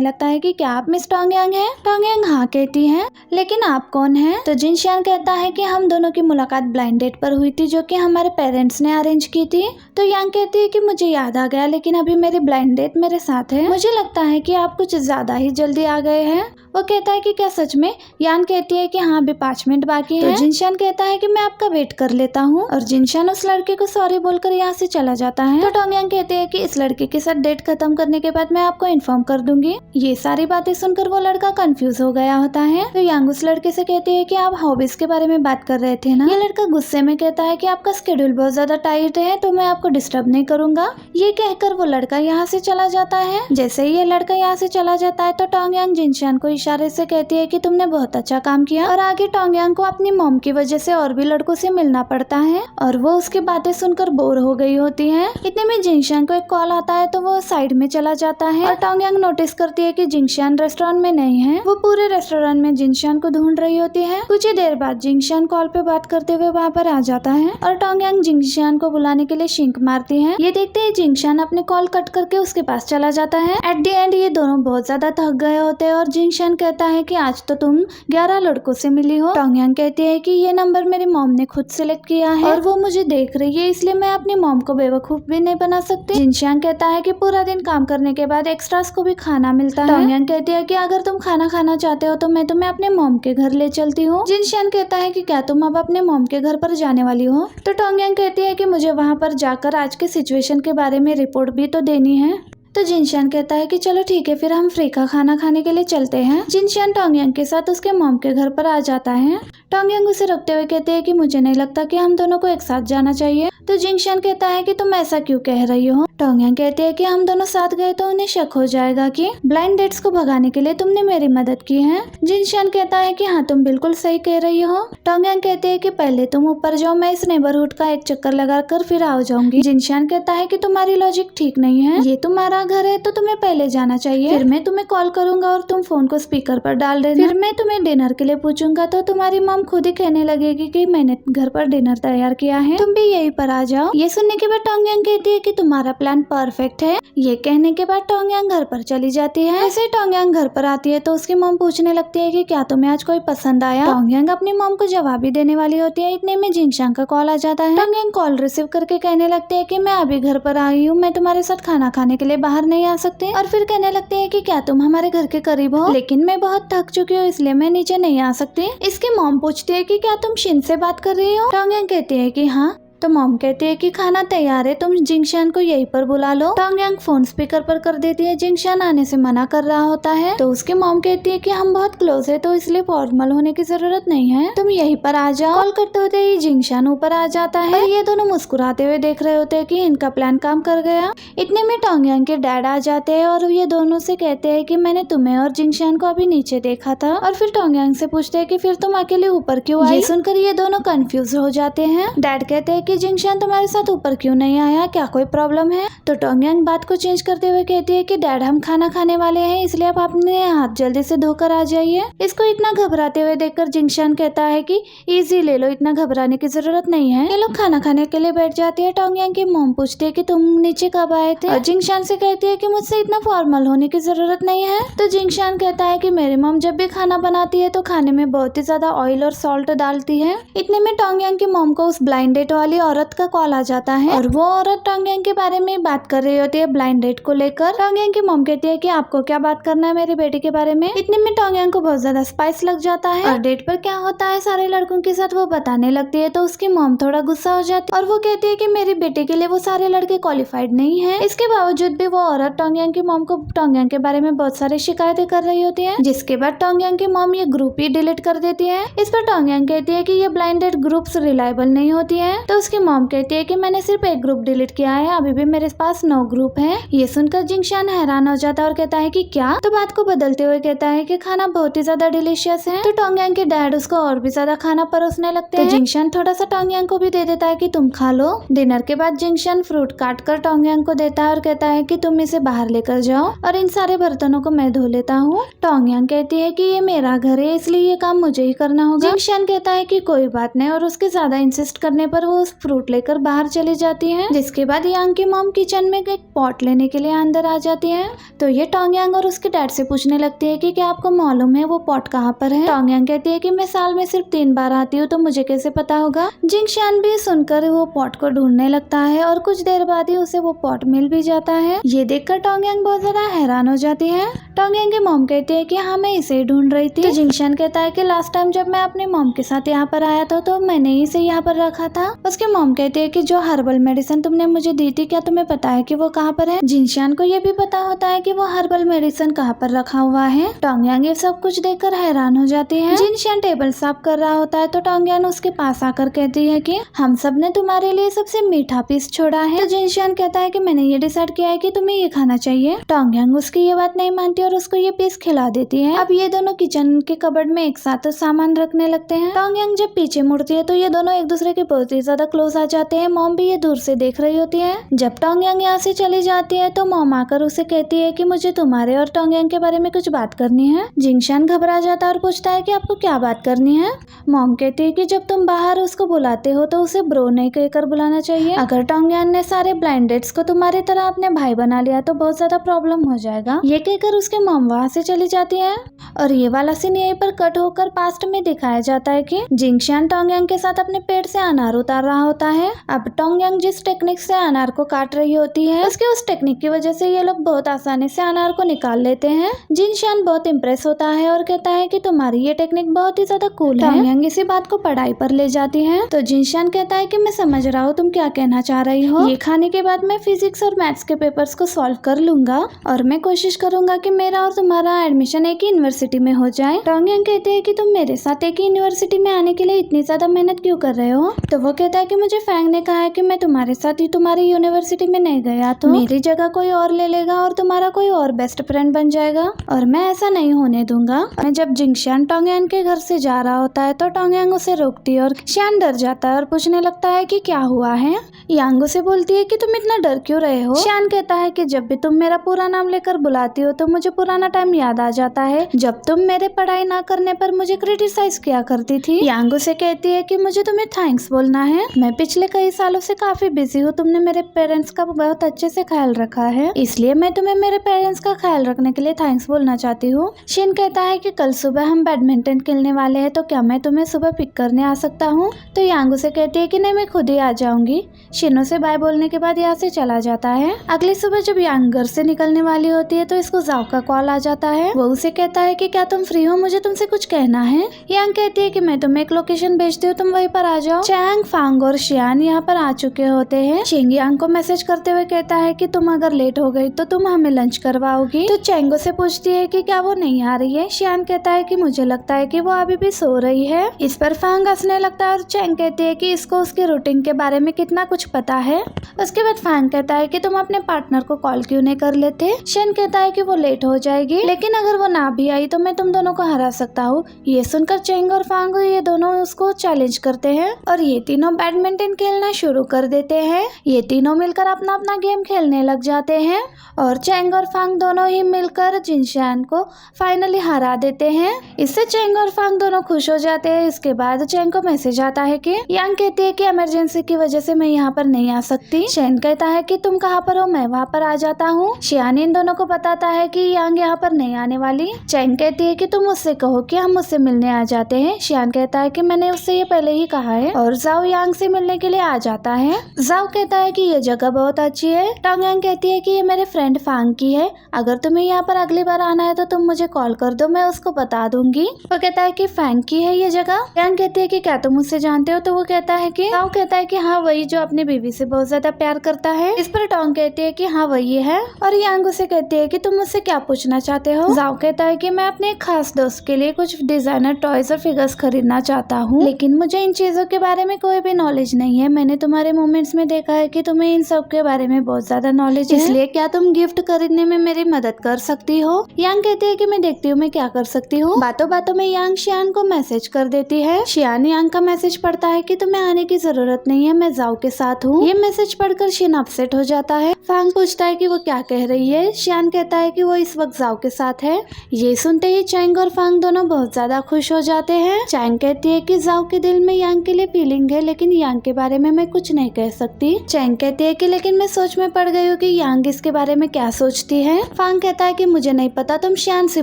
लगता है कि क्या आप मिस टोंग यांग हैं? टोंग यांग हाँ कहती है, लेकिन आप कौन हैं? तो जिनशान कहता है कि हम दोनों की मुलाकात ब्लाइंड डेट पर हुई थी, जो कि हमारे पेरेंट्स ने अरेंज की थी। तो यांग कहती है कि मुझे याद आ गया, लेकिन अभी मेरी ब्लाइंड डेट मेरे साथ है। मुझे लगता है कि आप कुछ ज्यादा ही जल्दी आ गए हैं। वो कहता है कि क्या सच में? यांग कहती है कि हाँ, अभी 5 मिनट बाकी है। तो जिनशान कहता है कि मैं आपका वेट कर लेता हूँ, और जिनशान उस लड़के को सॉरी बोलकर यहाँ से चला जाता है। तो टोंग यांग कहते हैं कि इस लड़के के साथ डेट खत्म करने के बाद मैं आपको इन्फॉर्म कर दूंगी। ये सारी बातें सुनकर वो लड़का कंफ्यूज हो गया होता है। तो यांग उस लड़के से कहती है कि आप हॉबीज के बारे में बात कर रहे थे ना? ये लड़का गुस्से में कहता है कि आपका शेड्यूल बहुत ज्यादा टाइट है, तो मैं आपको डिस्टर्ब नहीं करूंगा। ये कहकर वो लड़का यहाँ से चला जाता है। जैसे ही ये लड़का यहाँ से चला जाता है तो टोंग यांग जिनशान को इशारे से कहती है कि तुमने बहुत अच्छा काम किया। और आगे टोंग यांग को अपनी मॉम की वजह से और भी लड़कों से मिलना पड़ता है, और वो उसकी बातें सुनकर बोर हो गई होती है। इतने में जिनशान को एक कॉल आता है, तो वो साइड में चला जाता है। और टोंग यांग नोटिस करती है कि जिनशान रेस्टोरेंट में नहीं है। वो पूरे रेस्टोरेंट में जिनशान को ढूंढ रही होती है। कुछ ही देर बाद जिनशान कॉल पे बात करते हुए वहाँ पर आ जाता है, और टोंग यांग जिनशान को बुलाने के लिए शिंक मारती है। ये देखते ही जिनशान अपने कॉल कट करके उसके पास चला जाता है। एट द एंड ये दोनों बहुत ज्यादा थक गए होते हैं, और जिनशान कहता है कि आज तो तुम 11 लड़कों से मिली हो। टोंग यांग कहती है कि ये नंबर मेरी मॉम ने खुद सिलेक्ट किया है, और वो मुझे देख रही है, इसलिए मैं अपनी मॉम को बेवकूफ भी नहीं बना सकती। जिनशान कहता है कि पूरा दिन काम करने के बाद एक्स्ट्रास को भी खाना मिलता है। टोंग यांग कहती है कि अगर तुम खाना खाना चाहते हो तो मैं तुम्हें अपने मॉम के घर ले चलती हूँ। जिनशान कहता है कि क्या तुम अब अपने मॉम के घर पर जाने वाली हो? तो टोंग यांग कहती है कि मुझे वहाँ पर जाकर आज के सिचुएशन के बारे में रिपोर्ट भी तो देनी है। तो जिनशान कहता है कि चलो ठीक है, फिर हम फ्री का खाना खाने के लिए चलते हैं। जिनशान टोंग यांग के साथ उसके मॉम के घर पर आ जाता है। टोंग यांग उसे रोकते हुए कहते हैं कि मुझे नहीं लगता कि हम दोनों को एक साथ जाना चाहिए। तो जिनशान कहता है कि तुम ऐसा क्यों कह रही हो? टोंग यांग कहते हैं कि हम दोनों साथ गए तो उन्हें शक हो जाएगा कि ब्लाइंड डेट्स को भगाने के लिए तुमने मेरी मदद की है। जिनशान कहता है कि हाँ, तुम बिल्कुल सही कह रही हो। टोंग यांग कहते हैं कि पहले तुम ऊपर जाओ, मैं इस नेबरहुड का एक चक्कर लगाकर फिर आ जाऊंगी। जिनशान कहता है कि तुम्हारी लॉजिक ठीक नहीं है, ये तुम्हारा घर है तो तुम्हें पहले जाना चाहिए। फिर मैं तुम्हें कॉल करूंगा और तुम फोन को स्पीकर पर डाल देना। फिर मैं तुम्हें डिनर के लिए पूछूंगा तो तुम्हारी मॉम खुद ही कहने लगेगी कि मैंने घर पर डिनर तैयार किया है, तुम भी यहीं पर आ जाओ। ये सुनने के बाद टोंग यांग कहती है कि तुम्हारा प्लान परफेक्ट है। ये कहने के बाद टोंग यांग घर पर चली जाती है। ऐसे टोंग यांग घर पर आती है तो उसकी मॉम पूछने लगती है कि क्या तुम्हें आज कोई पसंद आया? टोंग यांग अपनी मॉम को जवाब भी देने वाली होती है। इतने में जिनशान का कॉल आ जाता है। टोंग यांग कॉल रिसीव करके कहने लगती है कि मैं अभी घर पर आई हूँ, मैं तुम्हारे साथ खाना खाने के लिए बाहर नहीं आ सकती। और फिर कहने लगती है कि क्या तुम हमारे घर के करीब हो, लेकिन मैं बहुत थक चुकी हूँ इसलिए मैं नीचे नहीं आ सकती। इसकी मॉम पूछती है कि क्या तुम शिन से बात कर रही हो? टोंग यांग कहती है कि हाँ। तो मॉम कहती है कि खाना तैयार है, तुम जिनशान को यहीं पर बुला लो। टोंग यांग फोन स्पीकर पर कर देती है। जिनशान आने से मना कर रहा होता है तो उसकी मॉम कहती है कि हम बहुत क्लोज है तो इसलिए फॉर्मल होने की जरूरत नहीं है, तुम यहीं पर आ जाओ। कॉल करते होते ही जिनशान ऊपर आ जाता है और ये दोनों मुस्कुराते हुए देख रहे होते हैं कि इनका प्लान काम कर गया। इतने में टोंग यांग के डैड आ जाते हैं और ये दोनों से कहते हैं कि मैंने तुम्हें और जिनशान को अभी नीचे देखा था। और फिर टोंग यांग से पूछते हैं कि फिर तुम अकेले ऊपर क्यों आई? ये सुनकर ये दोनों कंफ्यूज हो जाते हैं। डैड कहते हैं कि जिनशान तुम्हारे साथ ऊपर क्यों नहीं आया, क्या कोई प्रॉब्लम है? तो टोंग यांग बात को चेंज करते हुए कहती है कि डैड हम खाना खाने वाले हैं, इसलिए आप अपने हाथ जल्दी से धोकर आ जाइए। इसको इतना घबराते हुए देखकर जिनशान कहता है कि इजी ले लो, इतना घबराने की जरूरत नहीं है। ये लोग खाना खाने के लिए बैठ जाते हैं। टोंग यांग की मॉम पूछती है कि तुम नीचे कब आए थे? और जिनशान से कहती है कि मुझसे इतना फॉर्मल होने की जरूरत नहीं है। तो जिनशान कहता है कि मेरी मॉम जब भी खाना बनाती है तो खाने में बहुत ही ज्यादा ऑयल और सॉल्ट डालती है। इतने में टोंग यांग की मॉम को उस ब्लाइंड डेट वाली औरत का कॉल आ जाता है और वो औरत टोंग यांग के बारे में बात कर रही होती है ब्लाइंड डेट को लेकर। टोंग यांग की मॉम कहती है कि आपको क्या बात करना है मेरी बेटी के बारे में। इतने में टोंग यांग को बहुत ज्यादा स्पाइस लग जाता है और डेट पर क्या होता है सारे लड़कों के साथ वो बताने लगती है। तो उसकी मॉम थोड़ा गुस्सा हो जाती है और वो कहती है कि मेरी बेटी के लिए वो सारे लड़के क्वालिफाइड नहीं है। इसके बावजूद भी वो औरत टोंग यांग की मॉम को टोंग यांग के बारे में बहुत सारी शिकायतें कर रही होती है, जिसके बाद टोंग यांग की मॉम ये ग्रुप ही डिलीट कर देती है। इस पर टोंग यांग कहती है कि ये ब्लाइंड डेट ग्रुप्स रिलायबल नहीं होती है। तो उसकी उसकी मॉम कहती है कि मैंने सिर्फ एक ग्रुप डिलीट किया है, अभी भी मेरे पास 9 ग्रुप है। ये सुनकर जिंगशान हैरान हो जाता है और कहता है कि क्या? तो बात को बदलते हुए कहता है कि खाना बहुत ही ज्यादा डिलीशियस है। तो टोंगयांग के डैड उसको और भी ज्यादा खाना परोसने लगते हैं। तो जिंगशान थोड़ा सा टोंगयांग को भी दे देता है कि तुम खा लो। डिनर के बाद जिंगशान फ्रूट काट कर टोंगयांग को देता है और कहता है कि तुम इसे बाहर लेकर जाओ और इन सारे बर्तनों को मैं धो लेता हूँ। टोंगयांग कहती है कि ये मेरा घर है, इसलिए ये काम मुझे ही करना होगा। जिंगशान कहता है कि कोई बात नहीं और उसके ज्यादा इंसिस्ट करने पर वो उस फ्रूट लेकर बाहर चली जाती है। जिसके बाद यांग की मॉम किचन में एक पॉट लेने के लिए अंदर आ जाती है। तो ये टोंगयांग और उसके डैड से पूछने लगती है कि क्या आपको मालूम है वो पॉट कहाँ पर है? टोंगयांग कहती है कि मैं साल में सिर्फ 3 बार आती हूँ, तो मुझे कैसे पता होगा। जिंगशान भी सुनकर वो पॉट को ढूंढने लगता है और कुछ देर बाद ही उसे वो पॉट मिल भी जाता है। ये देखकर टोंगयांग बहुत ज्यादा हैरान हो जाती है। टोंगयांग की मॉम कहती है कि हाँ मैं इसे ही ढूंढ रही थी। तो जिंगशान कहता है कि लास्ट टाइम जब मैं अपनी मॉम के साथ यहाँ पर आया था तो मैंने इसे यहाँ पर रखा था। उसकी मॉम कहती है कि जो हर्बल मेडिसिन तुमने मुझे दी थी, क्या तुम्हें पता है कि वो कहाँ पर है? जिंगशान को ये भी पता होता है कि वो हर्बल मेडिसिन कहाँ पर रखा हुआ है। टोंगयांग ये सब कुछ देखकर हैरान हो जाती है। जिंगशान टेबल साफ कर रहा होता है तो टोंगयांग उसके पास आकर कहती है कि हम सब ने तुम्हारे लिए सबसे मीठा पीस छोड़ा है। तो जिंगशान कहता है कि मैंने ये डिसाइड किया है कि तुम्हें ये खाना चाहिए। टोंगयांग उसकी ये बात नहीं मानती और उसको ये पीस खिला देती है। अब ये दोनों किचन के कबर्ड में एक साथ सामान रखने लगते हैं। टोंगयांग जब पीछे मुड़ती है तो ये दोनों एक दूसरे के बहुत ही ज्यादा क्लोज आ जाते हैं। मॉम भी ये दूर से देख रही होती है। जब टोंगयांग यहाँ से चली जाती है तो मॉम आकर उसे कहती है कि मुझे तुम्हारे और टोंगयांग के बारे में कुछ बात करनी है। जिंगशान घबरा जाता है और पूछता है कि आपको क्या बात करनी है? मॉम कहती है कि जब तुम बाहर उसको बुलाते हो तो उसे ब्रो नहीं कहकर बुलाना चाहिए। अगर टोंगयांग ने सारे ब्लाइंड डेट्स को तुम्हारी तरह अपने भाई बना लिया तो बहुत ज्यादा प्रॉब्लम हो जाएगा। ये कहकर उसके मॉम वहाँ से चली जाती है। और ये वाला सीन यहीं पर कट होकर पास्ट में दिखाया जाता है कि जिंगशान टोंगयांग के साथ अपने पेट से अनार उतार रहा होता है। अब टोंगयांग जिस टेक्निक से अनार को काट रही होती है उसके उस टेक्निक की वजह से ये लोग बहुत आसानी से अनार को निकाल लेते हैं। जिंगशान बहुत इम्प्रेस होता है और कहता है कि तुम्हारी ये टेक्निक बहुत ही ज्यादा कूल है। टोंगयांग इसी बात को पढ़ाई पर ले जाती है। तो जिंगशान कहता है कि मैं समझ रहा हूँ तुम क्या कहना चाह रही हो। ये खाने के बाद मैं फिजिक्स और मैथ्स के पेपर्स को सॉल्व कर लूंगा और मैं कोशिश करूंगा कि मेरा और तुम्हारा एडमिशन एक ही यूनिवर्सिटी में हो जाए। टोंगयांग कहते हैं कि तुम मेरे साथ एक ही यूनिवर्सिटी में आने के लिए इतनी ज्यादा मेहनत क्यों कर रहे हो? तो वो कहता है कि मुझे फैंग ने कहा है कि मैं तुम्हारे साथ ही तुम्हारी यूनिवर्सिटी में नहीं गया तो मेरी जगह कोई और ले लेगा और तुम्हारा कोई और बेस्ट फ्रेंड बन जाएगा और मैं ऐसा नहीं होने दूंगा। मैं जब जिंगशान टोंगयांग के घर से जा रहा होता है तो टोंगयांग उसे रोकती है और शान डर जाता है और पूछने लगता है कि क्या हुआ है। यांग उसे बोलती है कि तुम इतना डर क्यों रहे हो? शान कहता है कि जब भी तुम मेरा पूरा नाम लेकर बुलाती हो तो मुझे पुराना टाइम याद आ जाता है जब तुम मेरे पढ़ाई ना करने पर मुझे क्रिटिसाइज किया करती थी। यांग उसे कहती है कि मुझे तुम्हें थैंक्स बोलना है, मैं पिछले कई सालों से काफी बिजी हूँ, तुमने मेरे पेरेंट्स का बहुत अच्छे से ख्याल रखा है, इसलिए मैं तुम्हें मेरे पेरेंट्स का ख्याल रखने के लिए थैंक्स बोलना चाहती हूँ। शिन कहता है कि कल सुबह हम बैडमिंटन खेलने वाले हैं तो क्या मैं तुम्हें सुबह पिक करने आ सकता हूँ? तो यांग उसे कहती है कि नहीं मैं खुद ही आ जाऊंगी। शिनो से बाय बोलने के बाद यहाँ से चला जाता है। अगली सुबह जब यांग घर से निकलने वाली होती है तो इसको जाओ का कॉल आ जाता है। वो उसे कहता है कि क्या तुम फ्री हो, मुझे तुमसे कुछ कहना है। यांग कहती है कि मैं तुम्हें एक लोकेशन भेजती हूँ, तुम वहीं पर आ जाओ। चैंग, फांग और शियान यहाँ पर आ चुके होते हैं। चेंग यांग को मैसेज करते हुए कहता है कि तुम अगर लेट हो गई तो तुम हमें लंच करवाओगी। तो चेंगो से पूछती है कि क्या वो नहीं आ रही है। शियान कहता है कि मुझे लगता है कि वो अभी भी सो रही है। इस पर फांग हंसने लगता है और चेंग कहती है कि इसको उसकी रूटीन के बारे में कितना कुछ पता है। उसके बाद फांग कहता है कि तुम अपने पार्टनर को कॉल क्यों नहीं कर लेते। शिन कहता है कि वो लेट हो जाएगी, लेकिन अगर वो ना भी आई तो मैं तुम दोनों को हरा सकता हूँ। ये सुनकर चेंग और फांग ये दोनों उसको चैलेंज करते हैं और ये तीनों बैडमिंटन खेलना शुरू कर देते हैं। ये तीनों मिलकर अपना अपना गेम खेलने लग जाते हैं और चेंग और फांग दोनों ही मिलकर जिनशान को फाइनली हरा देते हैं। इससे चेंग और फांग दोनों खुश हो जाते हैं। इसके बाद चेंग को मैसेज आता है कि यांग कहती है कि इमरजेंसी की वजह से मैं यहाँ पर नहीं आ सकती। चेंग कहता है कि तुम कहाँ पर हो, मैं वहाँ पर आ जाता हूँ। शियान इन दोनों को बताता है कि यांग यहाँ पर नहीं आने वाली। चेंग कहती है कि तुम उससे कहो कि हम उससे मिलने आ जाते हैं। शियान कहता है कि मैंने उससे ये पहले ही कहा है और जाओ यांग से मिलने के लिए आ जाता है। जाओ कहता है कि ये जगह बहुत अच्छी है। टोंगयांग कहती है कि ये मेरे फ्रेंड फांग की है, अगर तुम्हें यहाँ पर अगली बार आना है तो तुम मुझे कॉल कर दो, मैं उसको बता दूंगी। वो कहता है कि फैंग की है ये जगह। यांग कहती है कि क्या तुम उससे जानते हो? तो वो कहता है कि जाओ कहता है कि हाँ वही जो अपनी बीवी से बहुत ज्यादा प्यार करता है। इस पर टोंग कहती है कि हाँ वही है और यांग उसे कहती है कि तुम मुझसे क्या पूछना चाहते हो? जाओ कहता है कि मैं अपने एक खास दोस्त के लिए कुछ डिजाइनर टॉयज और फिगर्स खरीदना चाहता हूँ, लेकिन मुझे इन चीजों के बारे में कोई भी नॉलेज नहीं है। मैंने तुम्हारे मूवमेंट्स में देखा है कि तुम्हें इन सब के बारे में बहुत ज्यादा नॉलेज है, इसलिए क्या तुम गिफ्ट खरीदने में मेरी मदद कर सकती हो? यांग कहती है कि मैं देखती हूँ मैं क्या कर सकती हूँ। बातों बातों में यांग शियान को मैसेज कर देती है। शियान यांग का मैसेज पढ़ता है कि तुम्हें आने की जरूरत नहीं है, मैं जाओ के साथ हूँ। ये मैसेज पढ़कर शिन अपसेट हो जाता है। फांग पूछता है कि वो क्या कह रही है। शियान कहता है कि वो इस वक्त जाओ के साथ है। ये सुनते ही चैंग और फांग दोनों बहुत ज्यादा खुश हो जाते हैं। चैंग कहती है कि जाओ के दिल में यांग के लिए फीलिंग है, लेकिन यांग के बारे में मैं कुछ नहीं कह सकती। चैंग कहती है कि लेकिन मैं सोच में पड़ गई हूँ कि यांग इसके बारे में क्या सोचती है। फांग कहता है कि मुझे नहीं पता, तुम शियान से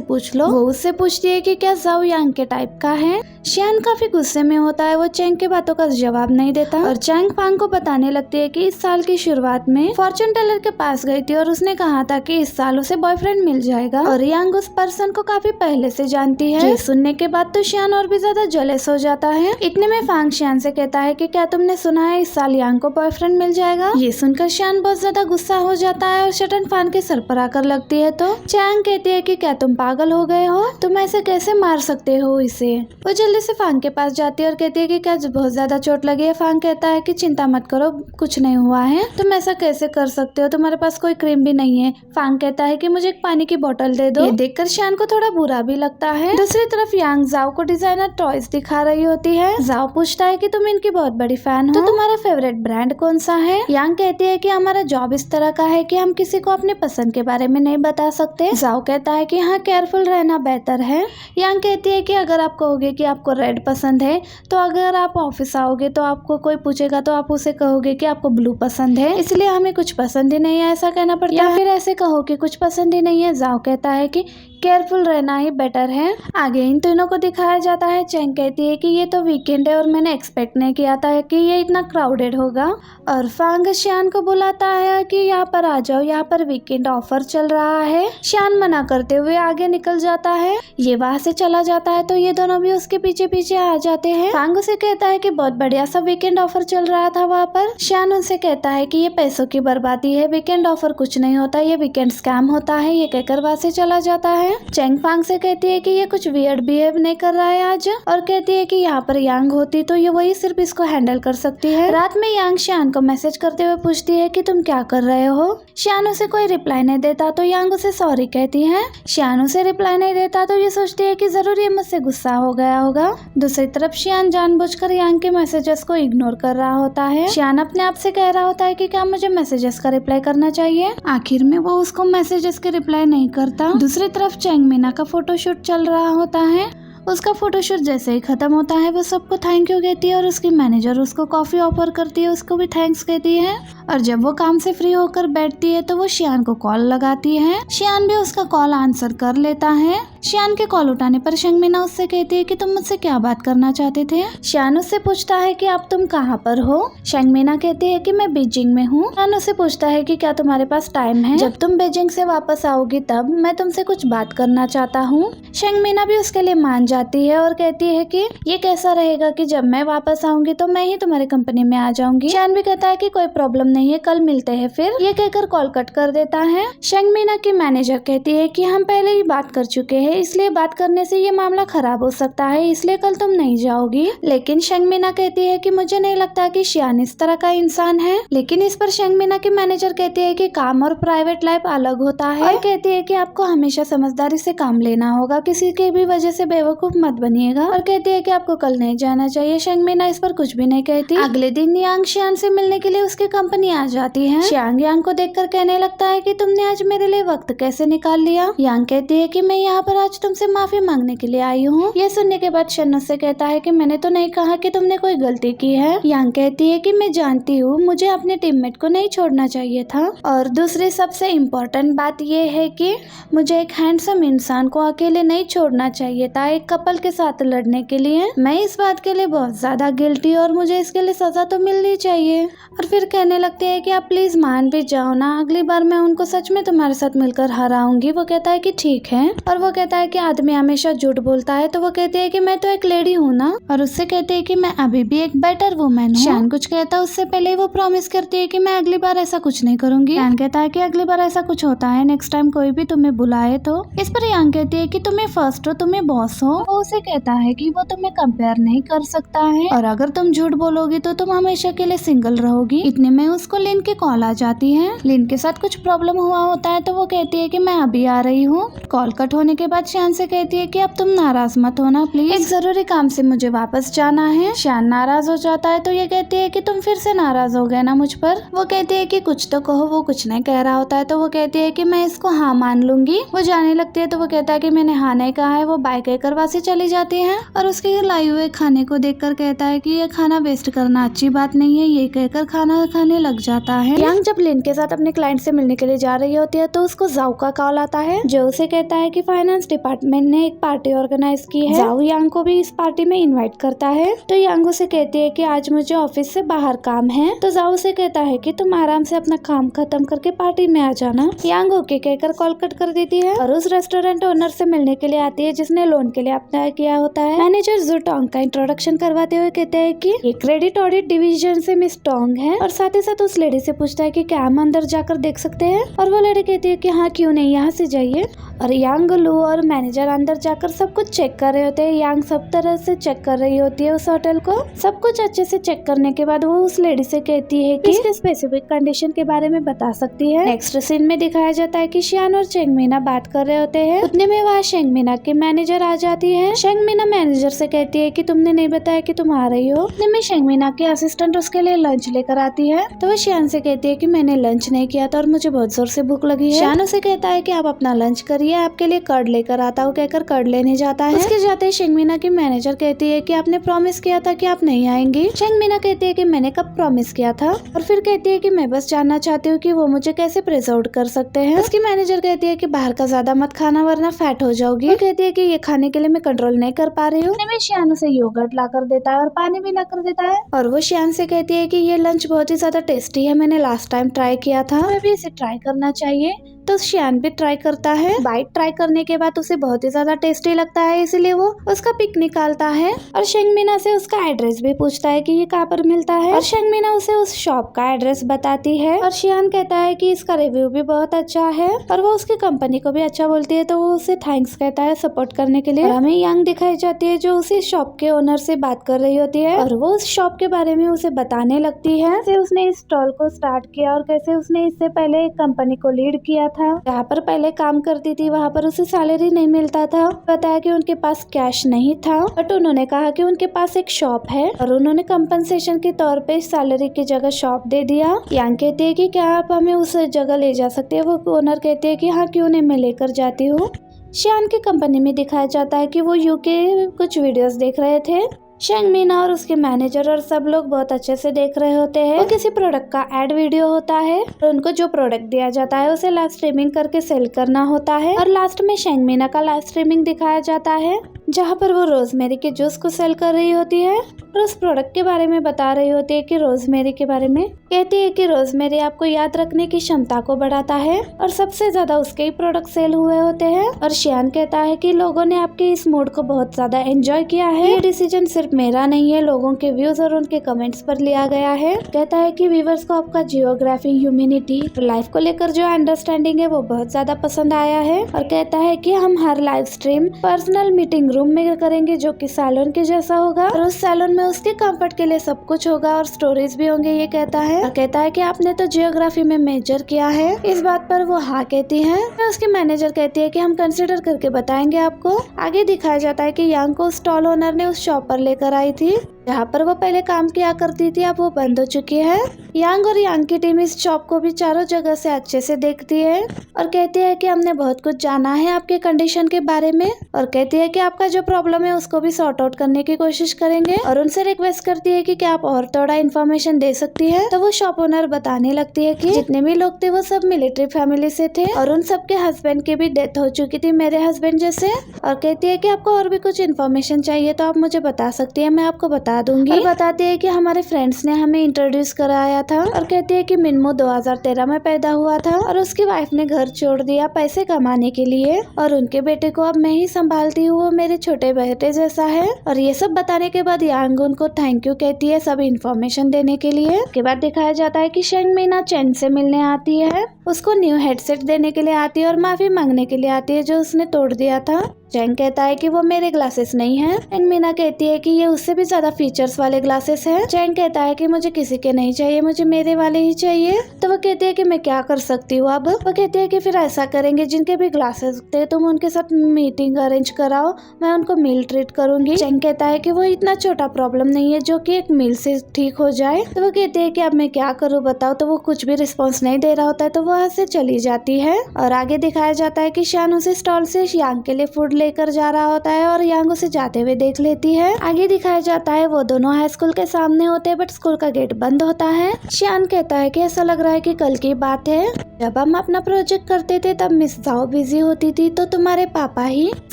पूछ लो। वो उससे पूछती है कि क्या जाओ यांग के टाइप का है। शियान काफी गुस्से में होता है, वो चैंग के बातों का जवाब नहीं देता और चैंग फांग को बताने लगती है कि इस साल की शुरुआत में फॉर्चून टेलर के पास गई थी और उसने कहा था कि इस साल उसे बॉयफ्रेंड मिल जाएगा और यांग उस पर्सन को काफी पहले से जानती है। ये सुनने के बाद तो शियान और भी ज्यादा जेलस हो जाता है। इतने में फांग शियान से कहता है कि क्या तुमने सुना है इस साल यांग को बॉयफ्रेंड मिल जाएगा। ये सुनकर शियान बहुत ज्यादा गुस्सा हो जाता है और शटन फांग के सर पर आकर लगती है तो चैंग कहती है कि क्या तुम पागल हो गए हो, तुम ऐसे कैसे मार सकते हो इसे। वो जल्दी से फांग के पास जाती है और कहती है कि क्या बहुत ज्यादा चोट लगी है। फांग कहता है कि चिंता मत करो, कुछ नहीं हुआ है, तुम ऐसा कैसे कर सकते हो, तुम्हारे पास कोई क्रीम भी नहीं है। फांग कहता है कि मुझे एक पानी की बोतल दे दो। ये देखकर शियान को थोड़ा बुरा भी लगता है। दूसरी तरफ यांग जाओ को डिजाइनर टॉयज दिखा रही होती है। जाओ पूछता है कि तुम इनकी बहुत बड़ी फैन हो, तो तुम्हारा फेवरेट ब्रांड कौन सा है। यांग कहती है कि हमारा जॉब इस तरह का है कि हम किसी को अपने पसंद के बारे में नहीं बता सकते। जाओ कहता है कि हाँ, केयरफुल रहना बेहतर है। यांग कहती है कि अगर आप कहोगे कि आपको रेड पसंद है, तो अगर आप ऑफिस आओगे तो आपको कोई पूछेगा तो आप उसे कहोगे कि आपको ब्लू पसंद है, इसलिए हमें कुछ पसंद ही नहीं है, ऐसा कहना पड़ता है। या फिर ऐसे कहो कि कुछ पसंद ही नहीं है। जाओ कहता है कि केयरफुल रहना ही बेटर है। आगे इन तीनों को दिखाया जाता है। चैंग कहती है कि ये तो वीकेंड है और मैंने एक्सपेक्ट नहीं किया था कि ये इतना क्राउडेड होगा। और फांग शियान को बुलाता है कि यहाँ पर आ जाओ, यहाँ पर वीकेंड ऑफर चल रहा है। शियान मना करते हुए आगे निकल जाता है। ये वहाँ से चला जाता है तो ये दोनों भी उसके पीछे पीछे आ जाते हैं। फांग उसे कहता है कि बहुत बढ़िया सा वीकेंड ऑफर चल रहा था वहाँ पर। शियान उनसे कहता है कि ये पैसों की बर्बादी है, वीकेंड ऑफर कुछ नहीं होता, ये वीकेंड स्कैम होता है। ये कहकर वहाँ से चला जाता है। चैंग फांग से कहती है कि ये कुछ वियर्ड बिहेव नहीं कर रहा है आज, और कहती है कि यहाँ पर यांग होती तो ये वही सिर्फ इसको हैंडल कर सकती है। रात में यांग शियान को मैसेज करते हुए पूछती है कि तुम क्या कर रहे हो। शियान उसे कोई रिप्लाई नहीं देता तो यांग उसे सॉरी कहती है। शियान उसे रिप्लाई नहीं देता तो ये सोचती है कि जरूर ये मुझसे गुस्सा हो गया होगा। दूसरी तरफ शियान जानबूझकर यांग के मैसेजेस को इग्नोर कर रहा होता है। शियान अपने आप से कह रहा होता है कि क्या मुझे मैसेजेस का रिप्लाई करना चाहिए। आखिर में वो उसको मैसेजेस के रिप्लाई नहीं करता। दूसरी तरफ चैंग मीना का फोटोशूट चल रहा होता है। उसका फोटोशूट जैसे ही खत्म होता है वो सबको थैंक यू कहती है और उसकी मैनेजर उसको कॉफी ऑफर करती है, उसको भी थैंक्स कहती है। और जब वो काम से फ्री होकर बैठती है तो वो शियान को कॉल लगाती है। शियान भी उसका कॉल आंसर कर लेता है। शियान के कॉल उठाने पर शंगमीना उससे कहती है कि तुम मुझसे क्या बात करना चाहते थे। शियान उससे पूछता है कि अब तुम कहाँ पर हो। शंगमीना कहती है कि मैं बीजिंग में हूँ। शियान उससे पूछता है कि क्या तुम्हारे पास टाइम है, जब तुम बीजिंग से वापस आओगी तब मैं तुमसे कुछ बात करना चाहता हूँ। शंगमीना भी उसके लिए मान जाती है और कहती है कि ये कैसा रहेगा कि जब मैं वापस आऊंगी तो मैं ही तुम्हारी कंपनी में आ जाऊंगी। शियान भी कहता है कि कोई प्रॉब्लम नहीं है, कल मिलते हैं फिर। ये कहकर कॉल कट कर देता है। शंगमीना की मैनेजर कहती है कि हम पहले ही बात कर चुके हैं, इसलिए बात करने से ये मामला खराब हो सकता है, इसलिए कल तुम नहीं जाओगी। लेकिन शंगमीना कहती है कि मुझे नहीं लगता कि शियान इस तरह का इंसान है। लेकिन इस पर शंगमीना की मैनेजर कहती है कि काम और प्राइवेट लाइफ अलग होता है और कहती है कि आपको हमेशा समझदारी से काम लेना होगा, किसी की भी वजह से बेवकूफ मत बनिएगा। और कहती है कि आपको कल नहीं जाना चाहिए। शंगमीना इस पर कुछ भी नहीं कहती। अगले दिन यांग शियान से मिलने के लिए उसकी कंपनी आ जाती है। शियान यांग को देखकर कहने लगता है कि तुमने आज मेरे लिए वक्त कैसे निकाल लिया। यांग कहती है कि मैं यहाँ पर आज तुमसे माफी मांगने के लिए आई हूँ। ये सुनने के बाद शन उससे कहता है कि मैंने तो नहीं कहा कि तुमने कोई गलती की है। यांग कहती है कि मैं जानती हूँ, मुझे अपने टीममेट को नहीं छोड़ना चाहिए था। और दूसरी सबसे इम्पोर्टेंट बात ये है कि मुझे एक हैंडसम इंसान को अकेले नहीं छोड़ना चाहिए था एक कपल के साथ लड़ने के लिए। मैं इस बात के लिए बहुत ज्यादा गिल्टी और मुझे इसके लिए सजा तो मिलनी चाहिए। और फिर कहने लगते हैं कि आप प्लीज मान भी जाओ ना, अगली बार मैं उनको सच में तुम्हारे साथ मिलकर हराऊंगी। वो कहता है कि ठीक है और वो कहता कहता है कि आदमी हमेशा झूठ बोलता है, तो वो कहती है कि मैं तो एक लेडी हूँ ना, और उससे कहते हैं कि मैं अभी भी एक बेटर वुमेन हूँ। शान कुछ कहता है उससे पहले ही वो प्रॉमिस करती है कि मैं अगली बार ऐसा कुछ नहीं करूंगी। शान कहता है कि अगली बार ऐसा कुछ होता है, नेक्स्ट टाइम कोई भी तुम्हें बुलाए तो। इस पर यांग कहती है कि तुम्हें फर्स्ट हो, तुम्हें बॉस हो। वो उसे कहता है कि वो तुम्हें कंपेयर नहीं कर सकता है, और अगर तुम झूठ बोलोगी तो तुम हमेशा के लिए सिंगल रहोगी। इतने में उसको लिन की कॉल आ जाती है। लिन के साथ कुछ प्रॉब्लम हुआ होता है, तो वो कहती है कि मैं अभी आ रही हूँ। कॉल कट होने के बाद शान से कहती है कि अब तुम नाराज मत होना प्लीज, एक जरूरी काम से मुझे वापस जाना है। शान नाराज हो जाता है, तो ये कहती है कि तुम फिर से नाराज हो गए ना मुझ पर। वो कहती है कि कुछ तो कहो। वो कुछ नहीं कह रहा होता है, तो वो कहती है कि मैं इसको हाँ मान लूंगी। वो जाने लगती है, तो वो कहता है कि मैंने हाँ नहीं कहा है। वो बाय कहकर वासी चली जाती है, और उसके लाई हुए खाने को देखकर कहता है कि ये खाना वेस्ट करना अच्छी बात नहीं है। ये कहकर खाना खाने लग जाता है। यांग जब लिन के साथ अपने क्लाइंट से मिलने के लिए जा रही होती है, तो उसको जाओ का कॉल आता है, जो उसे कहता है कि फाइनेंस डिपार्टमेंट ने एक पार्टी ऑर्गेनाइज की है। जाओ यांग को भी इस पार्टी में इनवाइट करता है। तो यांग उसे कहती है कि आज मुझे ऑफिस से बाहर काम है। तो जाओ उसे कहता है कि तुम आराम से अपना काम खत्म करके पार्टी में आ जाना। यांग ओके कहकर कॉल कट कर देती है, और उस रेस्टोरेंट ओनर से मिलने के लिए आती है जिसने लोन के लिए अप्लाई किया होता है। मैनेजर जू टोंग का इंट्रोडक्शन करवाते हुए कहते हैं कि ये क्रेडिट ऑडिट डिवीजन से मिस टोंग है, और साथ ही साथ उस लेडी से पूछता है कि क्या हम अंदर जाकर देख सकते हैं, और वो लेडी कहती है कि हाँ क्यों नहीं, यहाँ से जाइए। और यांग, लू और मैनेजर अंदर जाकर सब कुछ चेक कर रहे होते हैं। यांग सब तरह से चेक कर रही होती है उस होटल को। सब कुछ अच्छे से चेक करने के बाद वो उस लेडी से कहती है कि इसके स्पेसिफिक कंडीशन के बारे में बता सकती है। नेक्स्ट सीन में दिखाया जाता है कि शियान और शेंगमीना बात कर रहे होते हैं। उतने में वहाँ शेंगमीना की मैनेजर आ जाती है। शेंगमीना मैनेजर से कहती है कि तुमने नहीं बताया कि तुम आ रही हो। उतने में शेंगमीना की असिस्टेंट उसके लिए लंच लेकर आती है, तो वो शियान से कहती है कि मैंने लंच नहीं किया था और मुझे बहुत जोर से भूख लगी है। शियान उसे कहता है कि आप अपना लंच करिए, आपके लिए कर्ड लेकर आता हूँ कहकर कर्ड लेने जाता है। उसके जाते शेंगमीना की मैनेजर कहती है कि आपने प्रॉमिस किया था कि आप नहीं आएंगी। शेंगमीना कहती है कि मैंने कब प्रॉमिस किया था, और फिर कहती है कि मैं बस जानना चाहती हूँ कि वो मुझे कैसे प्रेजर्व कर सकते हैं। उसकी मैनेजर कहती है कि बाहर का ज्यादा मत खाना वरना फैट हो जाओगी। वो कहती है कि ये खाने के लिए मैं कंट्रोल नहीं कर पा रही हूँ। शियान उसे योगर्ट ला कर देता है और पानी भी ला कर देता है, और वो शियान से कहती है कि ये लंच बहुत ही ज्यादा टेस्टी है, मैंने लास्ट टाइम ट्राई किया था, मैं भी इसे ट्राई करना चाहिए। तो शियान भी ट्राई करता है। बाइट ट्राई करने के बाद उसे बहुत ही ज्यादा टेस्टी लगता है, इसलिए वो उसका पिक निकालता है और शेंगमीना से उसका एड्रेस भी पूछता है कि ये कहाँ पर मिलता है, और शेंगमीना उसे उस शॉप का एड्रेस बताती है। और शियान कहता है कि इसका रिव्यू भी बहुत अच्छा है, और वो उसकी कंपनी को भी अच्छा बोलती है, तो वो उसे थैंक्स कहता है सपोर्ट करने के लिए। और हमें यांग दिखाई जाती है जो उसी शॉप के ओनर से बात कर रही होती है, और वो उस शॉप के बारे में उसे बताने लगती है कैसे उसने इस स्टॉल को स्टार्ट किया और कैसे उसने इससे पहले एक कंपनी को लीड किया था। जहाँ पर पहले काम करती थी वहाँ पर उसे सैलरी नहीं मिलता था। बताया कि उनके पास कैश नहीं था, बट उन्होंने कहा कि उनके पास एक शॉप है, और उन्होंने कंपनसेशन के तौर पे सैलरी की जगह शॉप दे दिया। यांग कहती है कि क्या आप हमें उस जगह ले जा सकते हैं। वो ओनर कहते हैं कि हाँ क्यों नहीं, मैं लेकर जाती हूँ। शियान की कंपनी में दिखाया जाता है कि वो यूके कुछ वीडियोस देख रहे थे। शेंगमीना और उसके मैनेजर और सब लोग बहुत अच्छे से देख रहे होते हैं। वो किसी प्रोडक्ट का एड वीडियो होता है, और उनको जो प्रोडक्ट दिया जाता है उसे लाइव स्ट्रीमिंग करके सेल करना होता है। और लास्ट में शेंगमीना का लाइव स्ट्रीमिंग दिखाया जाता है, जहाँ पर वो रोजमेरी के जूस को सेल कर रही होती है, और उस प्रोडक्ट के बारे में बता रही होती है कि रोजमेरी के बारे में। कहती है कि रोजमेरी आपको याद रखने की क्षमता को बढ़ाता है, और सबसे ज्यादा उसके ही प्रोडक्ट सेल हुए होते हैं। और शियान कहता है कि लोगों ने आपके इस मूड को बहुत ज्यादा एंजॉय किया है। ये डिसीजन सिर्फ मेरा नहीं है, लोगों के व्यूज और उनके कमेंट्स पर लिया गया है। कहता है कि व्यूअर्स को आपका जियोग्राफी, ह्यूमैनिटी, लाइफ को लेकर जो अंडरस्टैंडिंग है वो बहुत ज्यादा पसंद आया है। और कहता है कि हम हर live stream personal meeting room में करेंगे जो कि सैलून के जैसा होगा, और उस सैलून में उसके कंफर्ट के लिए सब कुछ होगा और स्टोरीज भी होंगे, ये कहता है। और कहता है कि आपने तो जियोग्राफी में मेजर किया है। इस बात पर वो हाँ कहती है। उसके मैनेजर कहती है कि हम कंसिडर करके बताएंगे आपको। आगे दिखाया जाता है कि यांग को स्टॉल ओनर ने उस शॉप पर लेकर आई थी जहाँ पर वो पहले काम किया करती थी, अब वो बंद हो चुकी है। यांग और यांग की टीम इस शॉप को भी चारों जगह से अच्छे से देखती है, और कहती है कि हमने बहुत कुछ जाना है आपके कंडीशन के बारे में, और कहती है कि आपका जो प्रॉब्लम है उसको भी सॉर्ट आउट करने की कोशिश करेंगे, और उनसे रिक्वेस्ट करती है कि क्या आप और थोड़ा इन्फॉर्मेशन दे सकती है। तो वो शॉप ओनर बताने लगती है कि जितने भी लोग थे वो सब मिलिट्री फैमिली से थे, और उन सबके हस्बैंड की भी डेथ हो चुकी थी मेरे हस्बैंड जैसे। और कहती है कि आपको और भी कुछ इन्फॉर्मेशन चाहिए तो आप मुझे बता सकती है, मैं आपको बता बता दूंगी। और बताती है कि हमारे फ्रेंड्स ने हमें इंट्रोड्यूस कराया था और कहती है कि मिनमो 2013 में पैदा हुआ था और उसकी वाइफ ने घर छोड़ दिया पैसे कमाने के लिए और उनके बेटे को अब मैं ही संभालती हूँ, वो मेरे छोटे बेटे जैसा है। और ये सब बताने के बाद यांग उनको थैंक यू कहती है सब इन्फॉर्मेशन देने के लिए। उसके बाद दिखाया जाता है कि शेंग मीना चेन से मिलने आती है, उसको न्यू हेडसेट देने के लिए आती है और माफी मांगने के लिए आती है जो उसने तोड़ दिया था। चेंग कहता है कि वो मेरे ग्लासेस नहीं हैं। एंड मीना कहती है कि ये उससे भी ज्यादा फीचर्स वाले ग्लासेस हैं। चेंग कहता है कि मुझे किसी के नहीं चाहिए, मुझे मेरे वाले ही चाहिए। तो वो कहती है कि मैं क्या कर सकती हूँ अब। वो कहती है कि फिर ऐसा करेंगे, जिनके भी ग्लासेस थे तुम उनके साथ मीटिंग अरेंज कराओ, मैं उनको मील ट्रीट करूंगी। चेंग कहता है कि वो इतना छोटा प्रॉब्लम नहीं है जो कि एक मील से ठीक हो जाए। तो वो कहती है कि अब मैं क्या करूँ बताओ। तो वो कुछ भी रिस्पॉन्स नहीं दे रहा होता है तो वो वहाँ से चली जाती है। और आगे दिखाया जाता है कि शान उसे स्टॉल से यांग के लिए फूड लेकर जा रहा होता है और यांग उसे जाते हुए देख लेती है। आगे दिखाया जाता है वो दोनों हाई स्कूल के सामने होते हैं बट स्कूल का गेट बंद होता है। शान कहता है कि ऐसा लग रहा है कि कल की बात है, जब हम अपना प्रोजेक्ट करते थे तब मिस जाओ बिजी होती थी तो तुम्हारे पापा ही